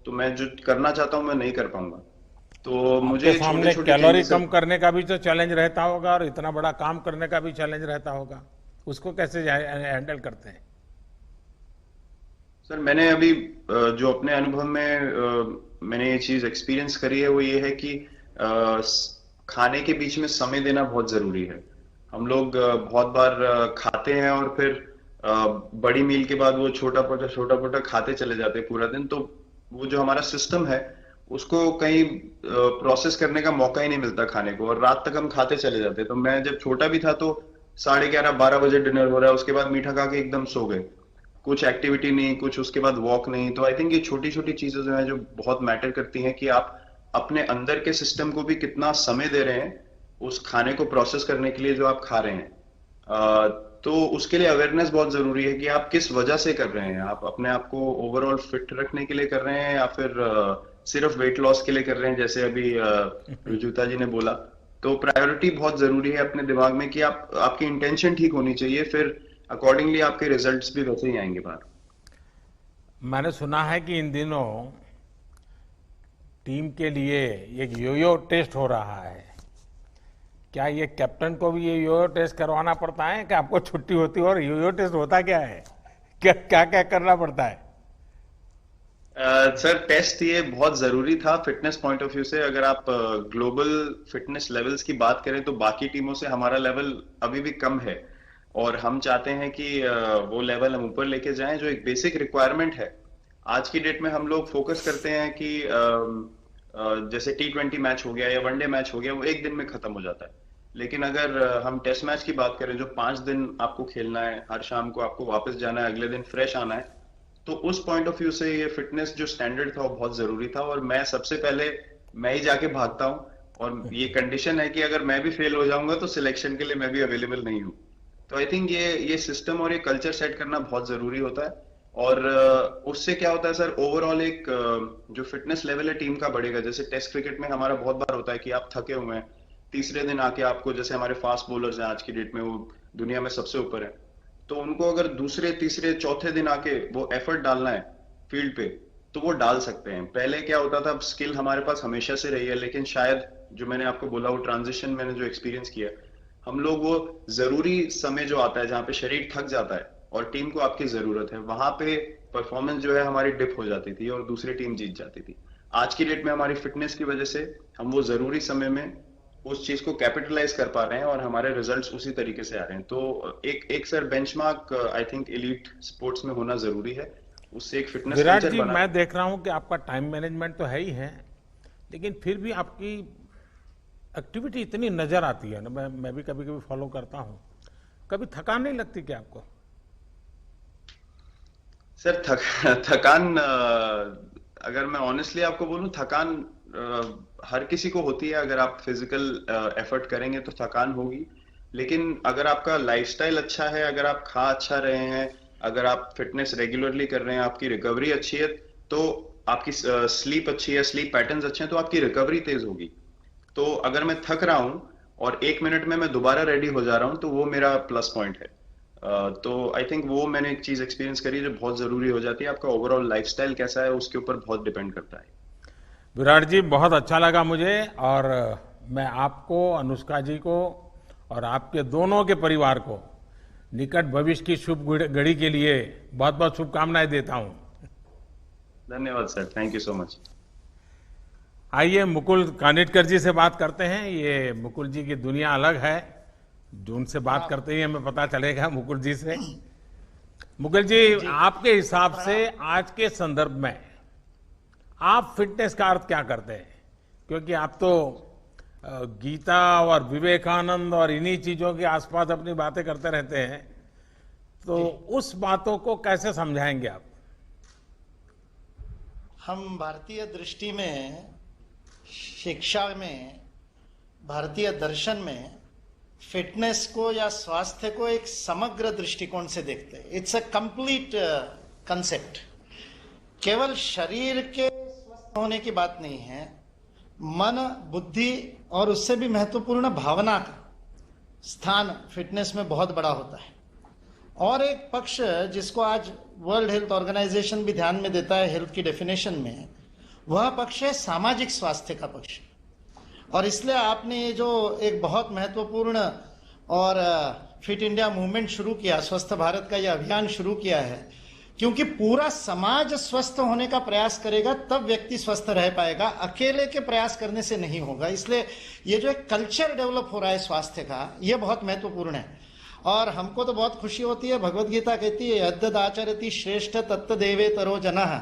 तो मैं जो करना चाहता हूं मैं नहीं कर पाऊंगा। तो मुझे सामने कैलोरी कम करने का भी तो चैलेंज रहता होगा और इतना बड़ा काम करने का भी चैलेंज रहता होगा, उसको कैसे हैंडल करते हैं? सर मैंने अभी जो अपने अनुभव में मैंने ये चीज एक्सपीरियंस करी है वो ये है कि खाने के बीच में समय देना बहुत जरूरी है। हम लोग बहुत बार खाते हैं और फिर बड़ी मील के बाद वो छोटा पोटा खाते चले जाते हैं पूरा दिन। तो वो जो हमारा सिस्टम है उसको कहीं प्रोसेस करने का मौका ही नहीं मिलता खाने को, और रात तक हम खाते चले जाते। तो मैं जब छोटा भी था तो 11:30-12 बजे डिनर हो रहा है, उसके बाद मीठा खा के एकदम सो गए, कुछ एक्टिविटी नहीं, कुछ उसके बाद वॉक नहीं। तो आई थिंक ये छोटी छोटी चीजें जो है जो बहुत मैटर करती हैं कि आप अपने अंदर के सिस्टम को भी कितना समय दे रहे हैं उस खाने को प्रोसेस करने के लिए जो आप खा रहे हैं। तो उसके लिए अवेयरनेस बहुत जरूरी है कि आप किस वजह से कर रहे हैं। आप अपने आप को ओवरऑल फिट रखने के लिए कर रहे हैं या फिर सिर्फ वेट लॉस के लिए कर रहे हैं, जैसे अभी रुजुता जी ने बोला। तो प्रायोरिटी बहुत जरूरी है अपने दिमाग में कि आपकी इंटेंशन ठीक होनी चाहिए, फिर अकॉर्डिंगली आपके रिजल्ट्स भी वैसे ही आएंगे बाहर। मैंने सुना है कि इन दिनों टीम के लिए एक योयो टेस्ट हो रहा है। क्या ये कैप्टन को भी ये योयो टेस्ट करवाना पड़ता है कि आपको छुट्टी होती है? और योयो टेस्ट होता क्या है, क्या क्या क्या करना पड़ता है? सर टेस्ट ये बहुत जरूरी था फिटनेस पॉइंट ऑफ व्यू से। अगर आप ग्लोबल फिटनेस लेवल्स की बात करें तो बाकी टीमों से हमारा लेवल अभी भी कम है, और हम चाहते हैं कि वो लेवल हम ऊपर लेके जाएं। जो एक बेसिक रिक्वायरमेंट है आज की डेट में, हम लोग फोकस करते हैं कि जैसे T20 मैच हो गया या वनडे मैच हो गया, वो एक दिन में खत्म हो जाता है। लेकिन अगर हम टेस्ट मैच की बात करें जो 5 दिन आपको खेलना है, हर शाम को आपको वापस जाना है, अगले दिन फ्रेश आना है, तो उस पॉइंट ऑफ व्यू से ये फिटनेस जो स्टैंडर्ड था वो बहुत जरूरी था। और मैं सबसे पहले मैं ही जाके भागता हूँ, और ये कंडीशन है कि अगर मैं भी फेल हो जाऊंगा तो सिलेक्शन के लिए मैं भी अवेलेबल नहीं हूँ। तो आई थिंक ये सिस्टम और ये कल्चर सेट करना बहुत जरूरी होता है। और उससे क्या होता है सर, ओवरऑल एक जो फिटनेस लेवल है टीम का बढ़ेगा। जैसे टेस्ट क्रिकेट में हमारा बहुत बार होता है कि आप थके हुए हैं, तीसरे दिन आके आपको, जैसे हमारे फास्ट बॉलर्स हैं आज की डेट में वो दुनिया में सबसे ऊपर है, तो उनको अगर दूसरे तीसरे चौथे दिन आके वो एफर्ट डालना है फील्ड पे तो वो डाल सकते हैं। पहले क्या होता था, स्किल हमारे पास हमेशा से रही है, लेकिन शायद जो मैंने आपको बोला वो ट्रांजिशन मैंने जो एक्सपीरियंस किया, हम लोग वो जरूरी समय जो आता है जहाँ पे शरीर थक जाता है और टीम को आपकी जरूरत है, वहां पे परफॉर्मेंस जो है हमारी डिप हो जाती थी और दूसरी टीम जीत जाती थी। आज की डेट में हमारी फिटनेस की वजह से हम वो जरूरी समय में उस चीज को कैपिटलाइज कर पा रहे हैं और हमारे रिजल्ट्स उसी तरीके से आ रहे हैं। तो एक sir benchmark I think elite sports में होना जरूरी है, उससे एक फिटनेस विराट जी, मैं देख रहा हूं कि आपका टाइम मैनेजमेंट तो है ही है, लेकिन फिर भी आपकी एक्टिविटी इतनी नजर आती है ना, मैं भी कभी कभी फॉलो करता हूं, कभी थकान नहीं लगती क्या आपको? सर थकान अगर मैं ऑनेस्टली आपको बोलूं, थकान हर किसी को होती है। अगर आप फिजिकल एफर्ट करेंगे तो थकान होगी, लेकिन अगर आपका लाइफस्टाइल अच्छा है, अगर आप खा अच्छा रहे हैं, अगर आप फिटनेस रेगुलरली कर रहे हैं, आपकी रिकवरी अच्छी है, तो आपकी स्लीप अच्छी है, स्लीप पैटर्न्स अच्छे हैं, तो आपकी रिकवरी तेज होगी। तो अगर मैं थक रहा हूं और 1 मिनट में मैं दोबारा रेडी हो जा रहा हूं तो वो मेरा प्लस पॉइंट है। तो आई थिंक वो मैंने एक चीज एक्सपीरियंस करी जो बहुत जरूरी हो जाती है। आपका ओवरऑल लाइफस्टाइल कैसा है उसके ऊपर बहुत डिपेंड करता है। विराट जी, बहुत अच्छा लगा मुझे, और मैं आपको, अनुष्का जी को और आपके दोनों के परिवार को निकट भविष्य की शुभ घड़ी के लिए बहुत बहुत शुभकामनाएं देता हूं। धन्यवाद sir, thank you so much. आइए मुकुल कानिटकर जी से बात करते हैं। ये मुकुल जी की दुनिया अलग है, जो उनसे बात करते ही हमें पता चलेगा मुकुल जी से। मुकुल जी, आपके हिसाब से आज के संदर्भ में आप फिटनेस का अर्थ क्या करते हैं? क्योंकि आप तो गीता और विवेकानंद और इन्हीं चीजों के आसपास अपनी बातें करते रहते हैं, तो उस बातों को कैसे समझाएंगे आप? हम भारतीय दृष्टि में, शिक्षा में, भारतीय दर्शन में फिटनेस को या स्वास्थ्य को एक समग्र दृष्टिकोण से देखते हैं। It's a complete concept. केवल शरीर के स्वस्थ होने की बात नहीं है, मन, बुद्धि और उससे भी महत्वपूर्ण भावना का स्थान फिटनेस में बहुत बड़ा होता है। और एक पक्ष जिसको आज वर्ल्ड हेल्थ ऑर्गेनाइजेशन भी ध्यान में देता है हेल्थ की डेफिनेशन में, वह पक्ष है सामाजिक स्वास्थ्य का पक्ष। और इसलिए आपने ये जो एक बहुत महत्वपूर्ण और फिट इंडिया मूवमेंट शुरू किया, स्वस्थ भारत का ये अभियान शुरू किया है, क्योंकि पूरा समाज स्वस्थ होने का प्रयास करेगा तब व्यक्ति स्वस्थ रह पाएगा, अकेले के प्रयास करने से नहीं होगा। इसलिए ये जो एक कल्चर डेवलप हो रहा है स्वास्थ्य का, ये बहुत महत्वपूर्ण है। और हमको तो बहुत खुशी होती है, भगवत गीता कहती है यद्यद् आचरति श्रेष्ठ तत्त देवेतरो जनः।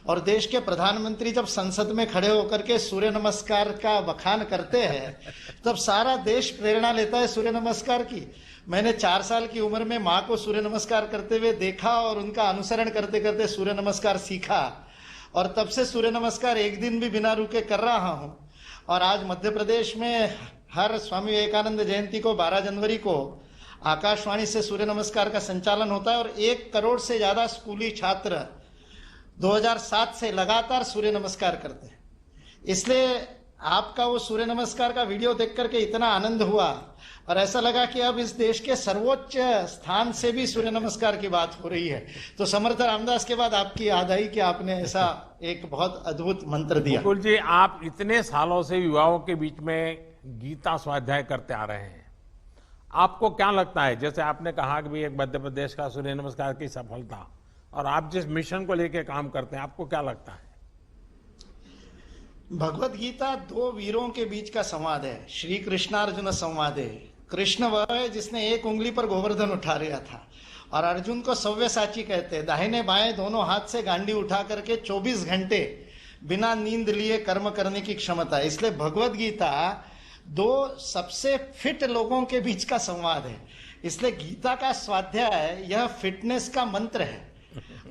और देश के प्रधानमंत्री जब संसद में खड़े होकर के सूर्य नमस्कार का बखान करते हैं तब सारा देश प्रेरणा लेता है सूर्य नमस्कार की। मैंने 4 साल की उम्र में माँ को सूर्य नमस्कार करते हुए देखा और उनका अनुसरण करते करते सूर्य नमस्कार सीखा, और तब से सूर्य नमस्कार एक दिन भी बिना रुके कर रहा हूँ। और आज मध्य प्रदेश में हर स्वामी विवेकानंद जयंती को 12 जनवरी को आकाशवाणी से सूर्य नमस्कार का संचालन होता है, और 1 करोड़ से ज्यादा स्कूली छात्र 2007 से लगातार सूर्य नमस्कार करते हैं। इसलिए आपका वो सूर्य नमस्कार का वीडियो देख करके इतना आनंद हुआ और ऐसा लगा कि अब इस देश के सर्वोच्च स्थान से भी सूर्य नमस्कार की बात हो रही है। तो समर्थ रामदास के बाद आपकी याद आई कि आपने ऐसा एक बहुत अद्भुत मंत्र दिया। मुकुल जी, आप इतने सालों से युवाओं के बीच में गीता स्वाध्याय करते आ रहे हैं, आपको क्या लगता है, जैसे आपने कहा कि भी एक मध्य प्रदेश का सूर्य नमस्कार की सफलता, और आप जिस मिशन को लेकर काम करते हैं, आपको क्या लगता है? भगवत गीता 2 वीरों के बीच का संवाद है, श्री कृष्णार्जुन संवाद है। कृष्ण वह है जिसने 1 उंगली पर गोवर्धन उठा लिया था, और अर्जुन को सव्यसाची कहते हैं, दाहिने बाएं दोनों हाथ से गांडी उठा करके 24 घंटे बिना नींद लिए कर्म करने की क्षमता है। इसलिए भगवत गीता 2 सबसे फिट लोगों के बीच का संवाद है। इसलिए गीता का स्वाध्याय यह फिटनेस का मंत्र है,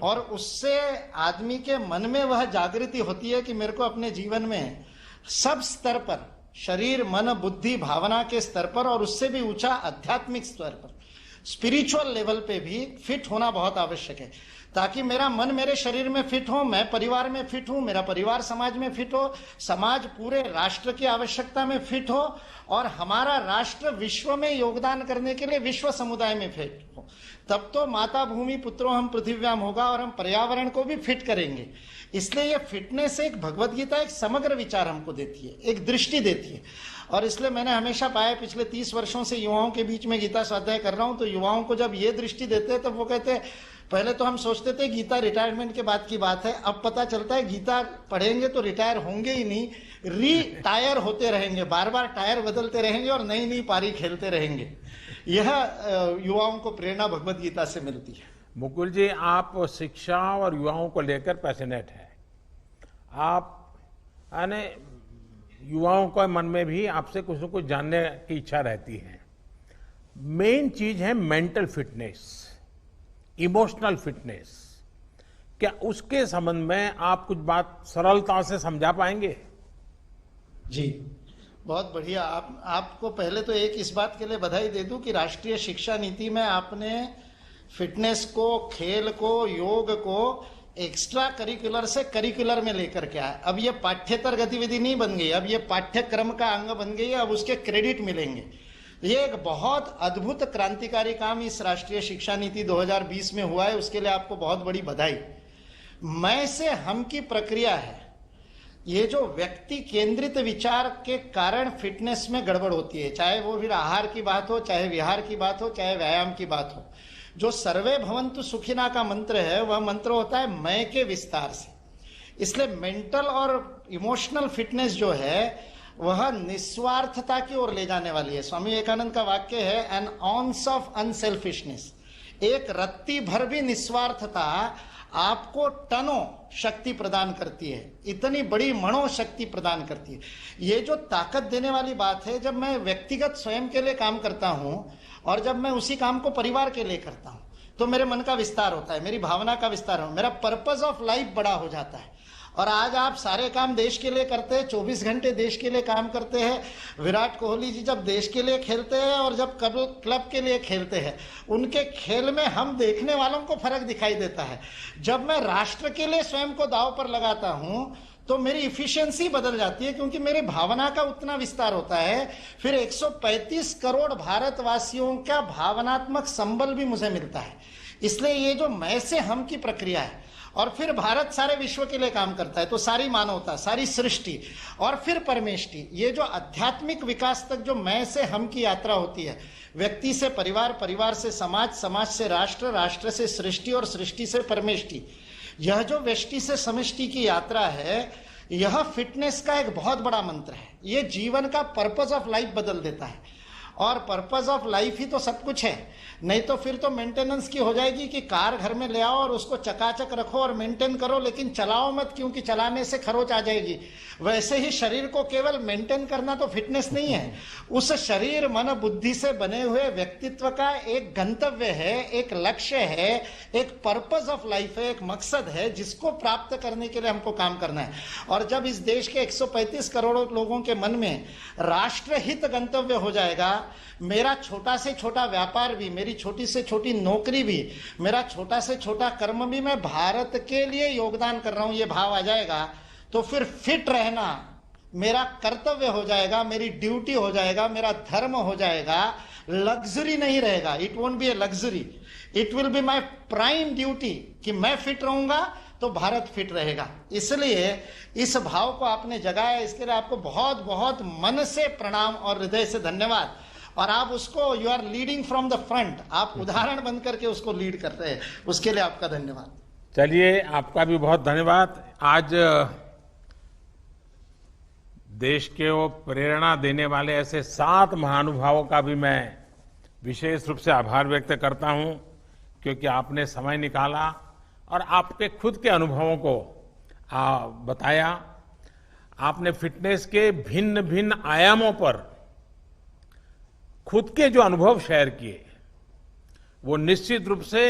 और उससे आदमी के मन में वह जागृति होती है कि मेरे को अपने जीवन में सब स्तर पर, शरीर, मन, बुद्धि, भावना के स्तर पर, और उससे भी ऊंचा आध्यात्मिक स्तर पर, स्पिरिचुअल लेवल पे भी फिट होना बहुत आवश्यक है। ताकि मेरा मन मेरे शरीर में फिट हो, मैं परिवार में फिट हूं, मेरा परिवार समाज में फिट हो, समाज पूरे राष्ट्र की आवश्यकता में फिट हो और हमारा राष्ट्र विश्व में योगदान करने के लिए विश्व समुदाय में फिट हो। तब तो माता भूमि पुत्रों हम पृथिव्याम होगा और हम पर्यावरण को भी फिट करेंगे। इसलिए ये फिटनेस एक भगवत गीता एक समग्र विचार हमको देती है, एक दृष्टि देती है। और इसलिए मैंने हमेशा पाया, पिछले 30 वर्षों से युवाओं के बीच में गीता स्वाध्याय कर रहा हूं, तो युवाओं को जब ये दृष्टि देते हैं तब वो कहते हैं, पहले तो हम सोचते थे गीता रिटायरमेंट के बाद की बात है, अब पता चलता है गीता पढ़ेंगे तो रिटायर होंगे ही नहीं, रिटायर होते रहेंगे, बार बार टायर बदलते रहेंगे और नई नई पारी खेलते रहेंगे। यह युवाओं को प्रेरणा भगवत गीता से मिलती है। मुकुल जी, आप शिक्षा और युवाओं को लेकर पैशनेट हैं। आप यानी युवाओं के मन में भी आपसे कुछ न कुछ जानने की इच्छा रहती है। मेन चीज है मेंटल फिटनेस, इमोशनल फिटनेस। क्या उसके संबंध में आप कुछ बात सरलता से समझा पाएंगे? जी, बहुत बढ़िया। आपको पहले तो एक इस बात के लिए बधाई दे दूं कि राष्ट्रीय शिक्षा नीति में आपने फिटनेस को, खेल को, योग को एक्स्ट्रा करिकुलर से करिकुलर में लेकर के आया। अब ये पाठ्येतर गतिविधि नहीं बन गई, अब ये पाठ्यक्रम का अंग बन गई है, अब उसके क्रेडिट मिलेंगे। ये एक बहुत अद्भुत क्रांतिकारी काम इस राष्ट्रीय शिक्षा नीति 2020 में हुआ है, उसके लिए आपको बहुत बड़ी बधाई। मैं से हम की प्रक्रिया है, ये जो व्यक्ति केंद्रित विचार के कारण फिटनेस में गड़बड़ होती है, चाहे वो फिर आहार की बात हो, चाहे विहार की बात हो, चाहे व्यायाम की बात हो। जो सर्वे भवन्तु सुखिना का मंत्र है, वह मंत्र होता है मैं के विस्तार से। इसलिए मेंटल और इमोशनल फिटनेस जो है वह निस्वार्थता की ओर ले जाने वाली है। स्वामी विवेकानंद का वाक्य है, एन ऑन्स ऑफ अनसेल्फिशनेस, एक रत्ती भर भी निस्वार्थता आपको टनों शक्ति प्रदान करती है, इतनी बड़ी मनोशक्ति प्रदान करती है। ये जो ताकत देने वाली बात है, जब मैं व्यक्तिगत स्वयं के लिए काम करता हूं और जब मैं उसी काम को परिवार के लिए करता हूं, तो मेरे मन का विस्तार होता है, मेरी भावना का विस्तार हो, मेरा पर्पस ऑफ लाइफ बड़ा हो जाता है। और आज आप सारे काम देश के लिए करते हैं, 24 घंटे देश के लिए काम करते हैं। विराट कोहली जी जब देश के लिए खेलते हैं और जब क्लब के लिए खेलते हैं, उनके खेल में हम देखने वालों को फर्क दिखाई देता है। जब मैं राष्ट्र के लिए स्वयं को दांव पर लगाता हूं तो मेरी इफिशियंसी बदल जाती है, क्योंकि मेरी भावना का उतना विस्तार होता है। फिर 135 करोड़ भारतवासियों का भावनात्मक संबल भी मुझे मिलता है। इसलिए ये जो मैं से हम की प्रक्रिया है, और फिर भारत सारे विश्व के लिए काम करता है, तो सारी मानवता, सारी सृष्टि और फिर परमेष्टि, ये जो आध्यात्मिक विकास तक जो मैं से हम की यात्रा होती है, व्यक्ति से परिवार, परिवार से समाज, समाज से राष्ट्र, राष्ट्र से सृष्टि और सृष्टि से परमेष्टि, यह जो व्यष्टि से समष्टि की यात्रा है, यह फिटनेस का एक बहुत बड़ा मंत्र है। ये जीवन का पर्पस ऑफ लाइफ बदल देता है। और पर्पस ऑफ लाइफ ही तो सब कुछ है, नहीं तो फिर तो मेंटेनेंस की हो जाएगी कि कार घर में ले आओ और उसको चकाचक रखो और मेंटेन करो, लेकिन चलाओ मत, क्योंकि चलाने से खरोच आ जाएगी। वैसे ही शरीर को केवल मेंटेन करना तो फिटनेस नहीं है। उस शरीर, मन, बुद्धि से बने हुए व्यक्तित्व का एक गंतव्य है, एक लक्ष्य है, एक पर्पस ऑफ लाइफ है, एक मकसद है, जिसको प्राप्त करने के लिए हमको काम करना है। और जब इस देश के 135 करोड़ लोगों के मन में राष्ट्रहित गंतव्य हो जाएगा, मेरा छोटा से छोटा व्यापार भी, मेरी छोटी से छोटी नौकरी भी, मेरा छोटा से छोटा कर्म भी मैं भारत के लिए योगदान कर रहा हूं, ये भाव आ जाएगा, तो फिर फिट रहना मेरा कर्तव्य हो जाएगा, मेरी ड्यूटी हो जाएगा, मेरा धर्म हो जाएगा। लग्जरी नहीं रहेगा, it won't be a luxury, it will be my prime duty कि मैं फिट रहूंगा तो भारत फिट रहेगा। इसलिए इस भाव को आपने जगाया, इसके लिए आपको बहुत बहुत मन से प्रणाम और हृदय से धन्यवाद। और आप उसको, you are leading from the front, आप उदाहरण बन करके उसको लीड कर रहे हैं, उसके लिए आपका धन्यवाद। चलिए, आपका भी बहुत धन्यवाद। आज देश के वो प्रेरणा देने वाले ऐसे 7 महानुभावों का भी मैं विशेष रूप से आभार व्यक्त करता हूं, क्योंकि आपने समय निकाला और आपके खुद के अनुभवों को बताया। आपने फिटनेस के भिन्न भिन्न आयामों पर खुद के जो अनुभव शेयर किए, वो निश्चित रूप से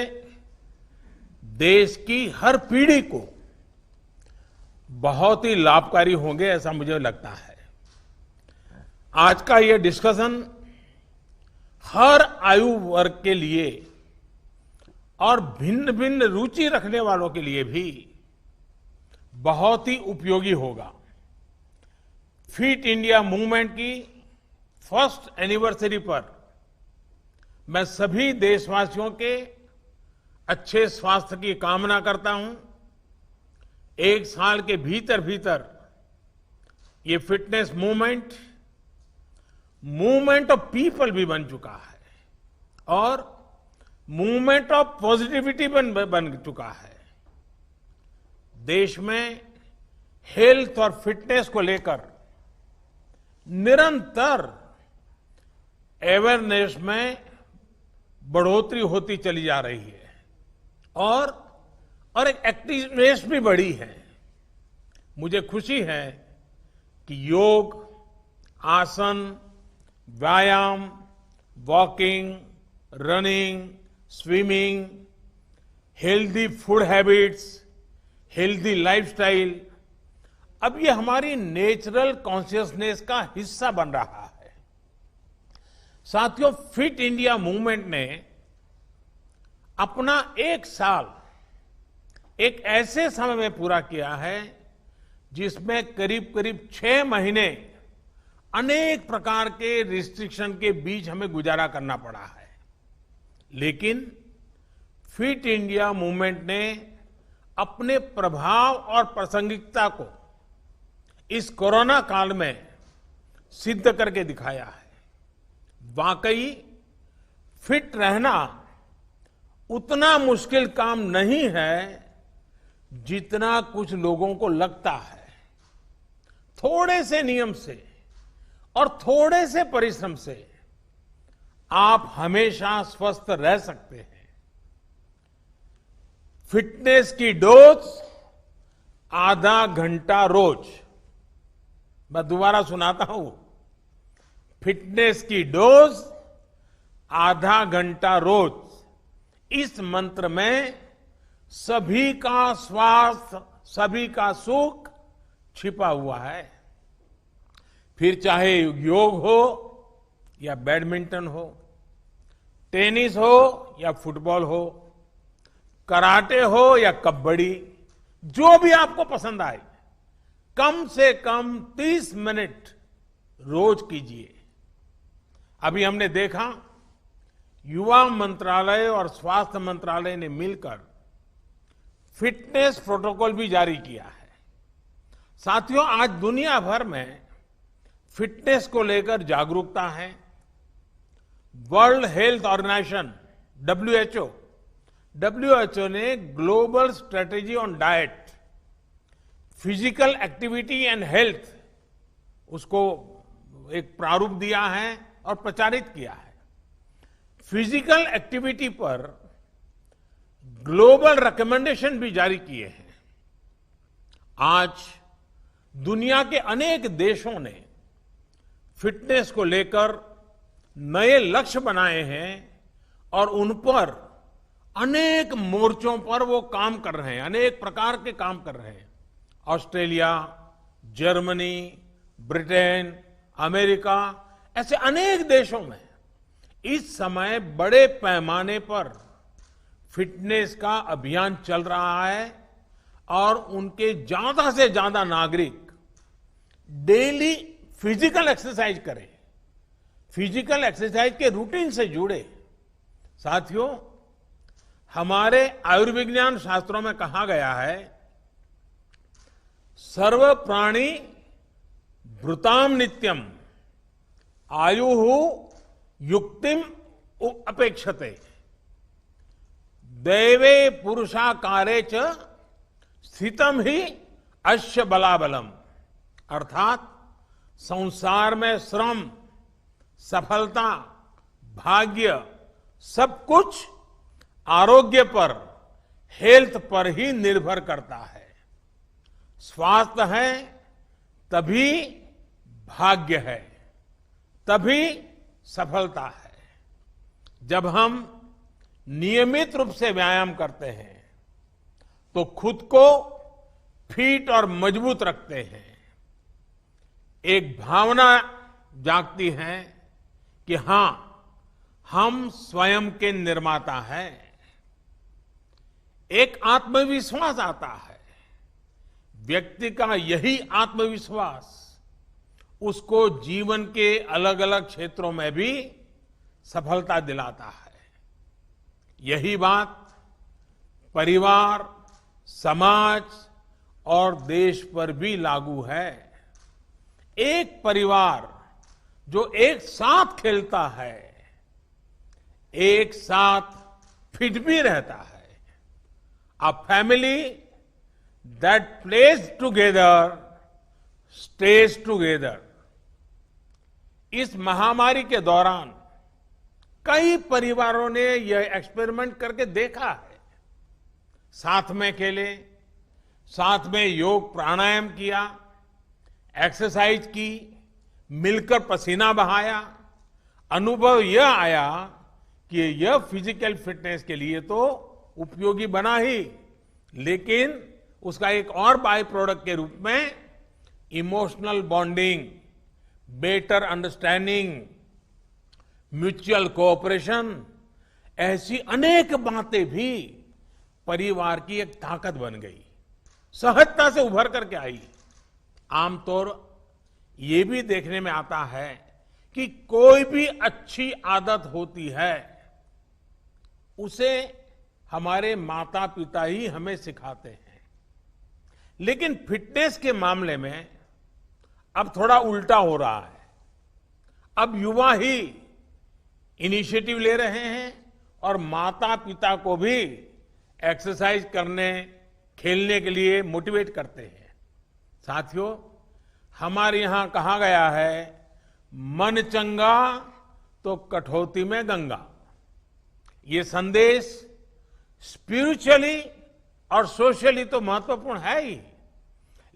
देश की हर पीढ़ी को बहुत ही लाभकारी होंगे, ऐसा मुझे लगता है। आज का ये डिस्कशन हर आयु वर्ग के लिए और भिन्न भिन्न रुचि रखने वालों के लिए भी बहुत ही उपयोगी होगा। फिट इंडिया मूवमेंट की फर्स्ट एनिवर्सरी पर मैं सभी देशवासियों के अच्छे स्वास्थ्य की कामना करता हूं। एक साल के भीतर भीतर ये फिटनेस मूवमेंट ऑफ पीपल भी बन चुका है और मूवमेंट ऑफ पॉजिटिविटी बन चुका है। देश में हेल्थ और फिटनेस को लेकर निरंतर अवेयरनेस में बढ़ोतरी होती चली जा रही है और एक एक्टिवनेस भी बढ़ी है। मुझे खुशी है कि योग, आसन, व्यायाम, walking, running, swimming, healthy food habits, healthy lifestyle अब ये हमारी नेचुरल कॉन्शियसनेस का हिस्सा बन रहा है। साथियों, फिट इंडिया मूवमेंट ने अपना एक साल एक ऐसे समय में पूरा किया है जिसमें करीब करीब 6 महीने अनेक प्रकार के रिस्ट्रिक्शन के बीच हमें गुजारा करना पड़ा है। लेकिन फिट इंडिया मूवमेंट ने अपने प्रभाव और प्रासंगिकता को इस कोरोना काल में सिद्ध करके दिखाया है। वाकई फिट रहना उतना मुश्किल काम नहीं है जितना कुछ लोगों को लगता है। थोड़े से नियम से और थोड़े से परिश्रम से आप हमेशा स्वस्थ रह सकते हैं। फिटनेस की डोज आधा घंटा रोज। मैं दोबारा सुनाता हूं, फिटनेस की डोज आधा घंटा रोज। इस मंत्र में सभी का स्वास्थ्य, सभी का सुख छिपा हुआ है। फिर चाहे योग हो या बैडमिंटन हो, टेनिस हो या फुटबॉल हो, कराटे हो या कबड्डी, जो भी आपको पसंद आए, कम से कम 30 मिनट रोज कीजिए। अभी हमने देखा युवा मंत्रालय और स्वास्थ्य मंत्रालय ने मिलकर फिटनेस प्रोटोकॉल भी जारी किया है। साथियों, आज दुनिया भर में फिटनेस को लेकर जागरूकता है। वर्ल्ड हेल्थ ऑर्गेनाइजेशन WHO ने global strategy on diet, physical activity and health उसको एक प्रारूप दिया है और प्रचारित किया है। फिजिकल एक्टिविटी पर ग्लोबल रिकमेंडेशन भी जारी किए हैं। आज दुनिया के अनेक देशों ने फिटनेस को लेकर नए लक्ष्य बनाए हैं और उन पर अनेक मोर्चों पर वो काम कर रहे हैं, अनेक प्रकार के काम कर रहे हैं। ऑस्ट्रेलिया, जर्मनी, ब्रिटेन, अमेरिका, ऐसे अनेक देशों में इस समय बड़े पैमाने पर फिटनेस का अभियान चल रहा है और उनके ज्यादा से ज्यादा नागरिक डेली फिजिकल एक्सरसाइज करें, फिजिकल एक्सरसाइज के रूटीन से जुड़े। साथियों, हमारे आयुर्विज्ञान शास्त्रों में कहा गया है, सर्व प्राणी भृताम नित्यम आयुः युक्तिम अपेक्षते दैवे पुरुषाकारे च स्थितम ही अश्य बलाबलम। अर्थात संसार में श्रम, सफलता, भाग्य सब कुछ आरोग्य पर, हेल्थ पर ही निर्भर करता है। स्वास्थ्य है तभी भाग्य है, तभी सफलता है। जब हम नियमित रूप से व्यायाम करते हैं तो खुद को फिट और मजबूत रखते हैं। एक भावना जागती है कि हां, हम स्वयं के निर्माता हैं। एक आत्मविश्वास आता है। व्यक्ति का यही आत्मविश्वास उसको जीवन के अलग अलग क्षेत्रों में भी सफलता दिलाता है। यही बात परिवार, समाज और देश पर भी लागू है। एक परिवार जो एक साथ खेलता है, एक साथ फिट भी रहता है, a family that plays together stage together. इस महामारी के दौरान कई परिवारों ने यह एक्सपेरिमेंट करके देखा है। साथ में खेले, साथ में योग प्राणायाम किया, एक्सरसाइज की, मिलकर पसीना बहाया। अनुभव यह आया कि यह फिजिकल फिटनेस के लिए तो उपयोगी बना ही, लेकिन उसका एक और बाय प्रोडक्ट के रूप में emotional bonding, better understanding, mutual cooperation, ऐसी अनेक बातें भी परिवार की एक ताकत बन गई, सहजता से उभर करके आई। आमतौर ये भी देखने में आता है कि कोई भी अच्छी आदत होती है उसे हमारे माता पिता ही हमें सिखाते हैं, लेकिन फिटनेस के मामले में अब थोड़ा उल्टा हो रहा है। अब युवा ही इनिशिएटिव ले रहे हैं और माता पिता को भी एक्सरसाइज करने, खेलने के लिए मोटिवेट करते हैं। साथियों, हमारे यहां कहा गया है, मन चंगा तो कठौती में गंगा। ये संदेश स्पिरिचुअली और सोशली तो महत्वपूर्ण है ही,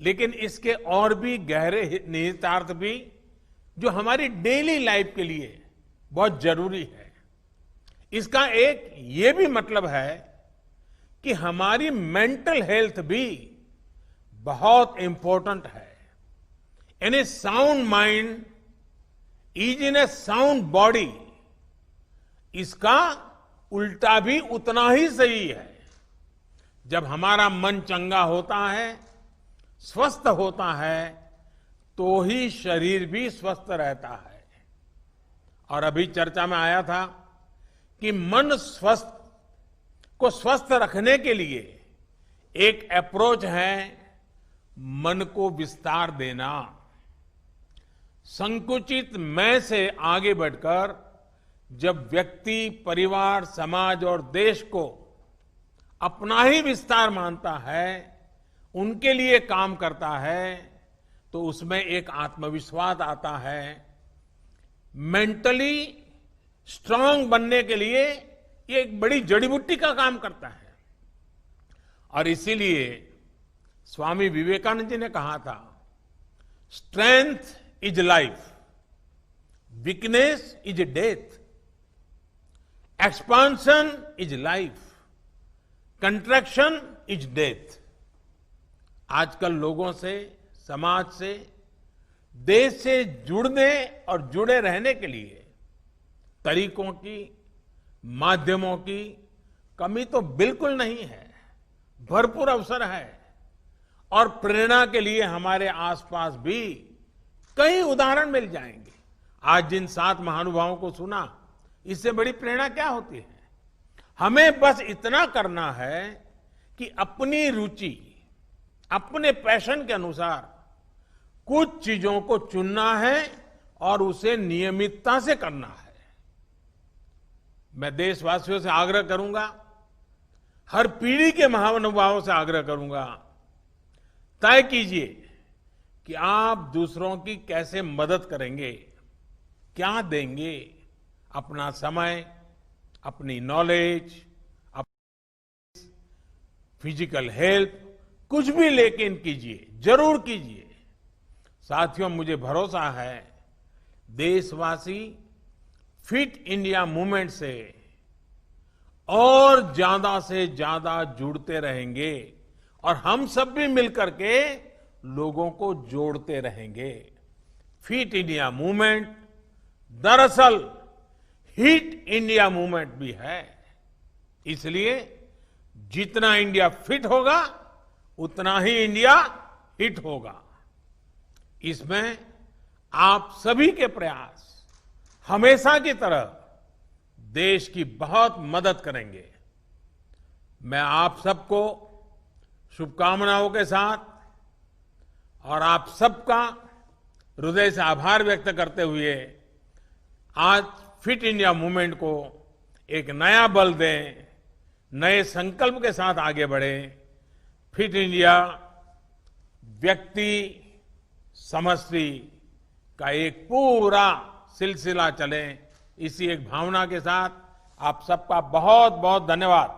लेकिन इसके और भी गहरे निहितार्थ भी जो हमारी डेली लाइफ के लिए बहुत जरूरी है। इसका एक ये भी मतलब है कि हमारी मेंटल हेल्थ भी बहुत इंपॉर्टेंट है। यानी sound mind is in A sound body, इसका उल्टा भी उतना ही सही है। जब हमारा मन चंगा होता है, स्वस्थ होता है, तो ही शरीर भी स्वस्थ रहता है। और अभी चर्चा में आया था कि मन को स्वस्थ रखने के लिए एक अप्रोच है मन को विस्तार देना। संकुचित मैं से आगे बढ़कर जब व्यक्ति, परिवार, समाज और देश को अपना ही विस्तार मानता है, उनके लिए काम करता है, तो उसमें एक आत्मविश्वास आता है। मेंटली स्ट्रांग बनने के लिए ये एक बड़ी जड़ी बूटी का काम करता है। और इसीलिए स्वामी विवेकानंद जी ने कहा था, strength is life, weakness is death, expansion is life, contraction is death. आजकल लोगों से, समाज से, देश से जुड़ने और जुड़े रहने के लिए तरीकों की, माध्यमों की कमी तो बिल्कुल नहीं है, भरपूर अवसर है। और प्रेरणा के लिए हमारे आसपास भी कई उदाहरण मिल जाएंगे। आज जिन 7 महानुभावों को सुना, इससे बड़ी प्रेरणा क्या होती है? हमें बस इतना करना है कि अपनी रुचि, अपने पैशन के अनुसार कुछ चीजों को चुनना है और उसे नियमितता से करना है। मैं देशवासियों से आग्रह करूंगा, हर पीढ़ी के महानुभावों से आग्रह करूंगा, तय कीजिए कि आप दूसरों की कैसे मदद करेंगे, क्या देंगे। अपना समय, अपनी नॉलेज, फिजिकल हेल्थ, कुछ भी लेकिन कीजिए, जरूर कीजिए। साथियों, मुझे भरोसा है देशवासी फिट इंडिया मूवमेंट से और ज्यादा से ज्यादा जुड़ते रहेंगे और हम सब भी मिलकर के लोगों को जोड़ते रहेंगे। फिट इंडिया मूवमेंट दरअसल हिट इंडिया मूवमेंट भी है। इसलिए जितना इंडिया फिट होगा उतना ही इंडिया हिट होगा। इसमें आप सभी के प्रयास हमेशा की तरह देश की बहुत मदद करेंगे। मैं आप सबको शुभकामनाओं के साथ और आप सबका हृदय से आभार व्यक्त करते हुए आज फिट इंडिया मूवमेंट को एक नया बल दें, नए संकल्प के साथ आगे बढ़ें। फिट इंडिया व्यक्ति समष्टि का एक पूरा सिलसिला चले, इसी एक भावना के साथ आप सबका बहुत बहुत धन्यवाद।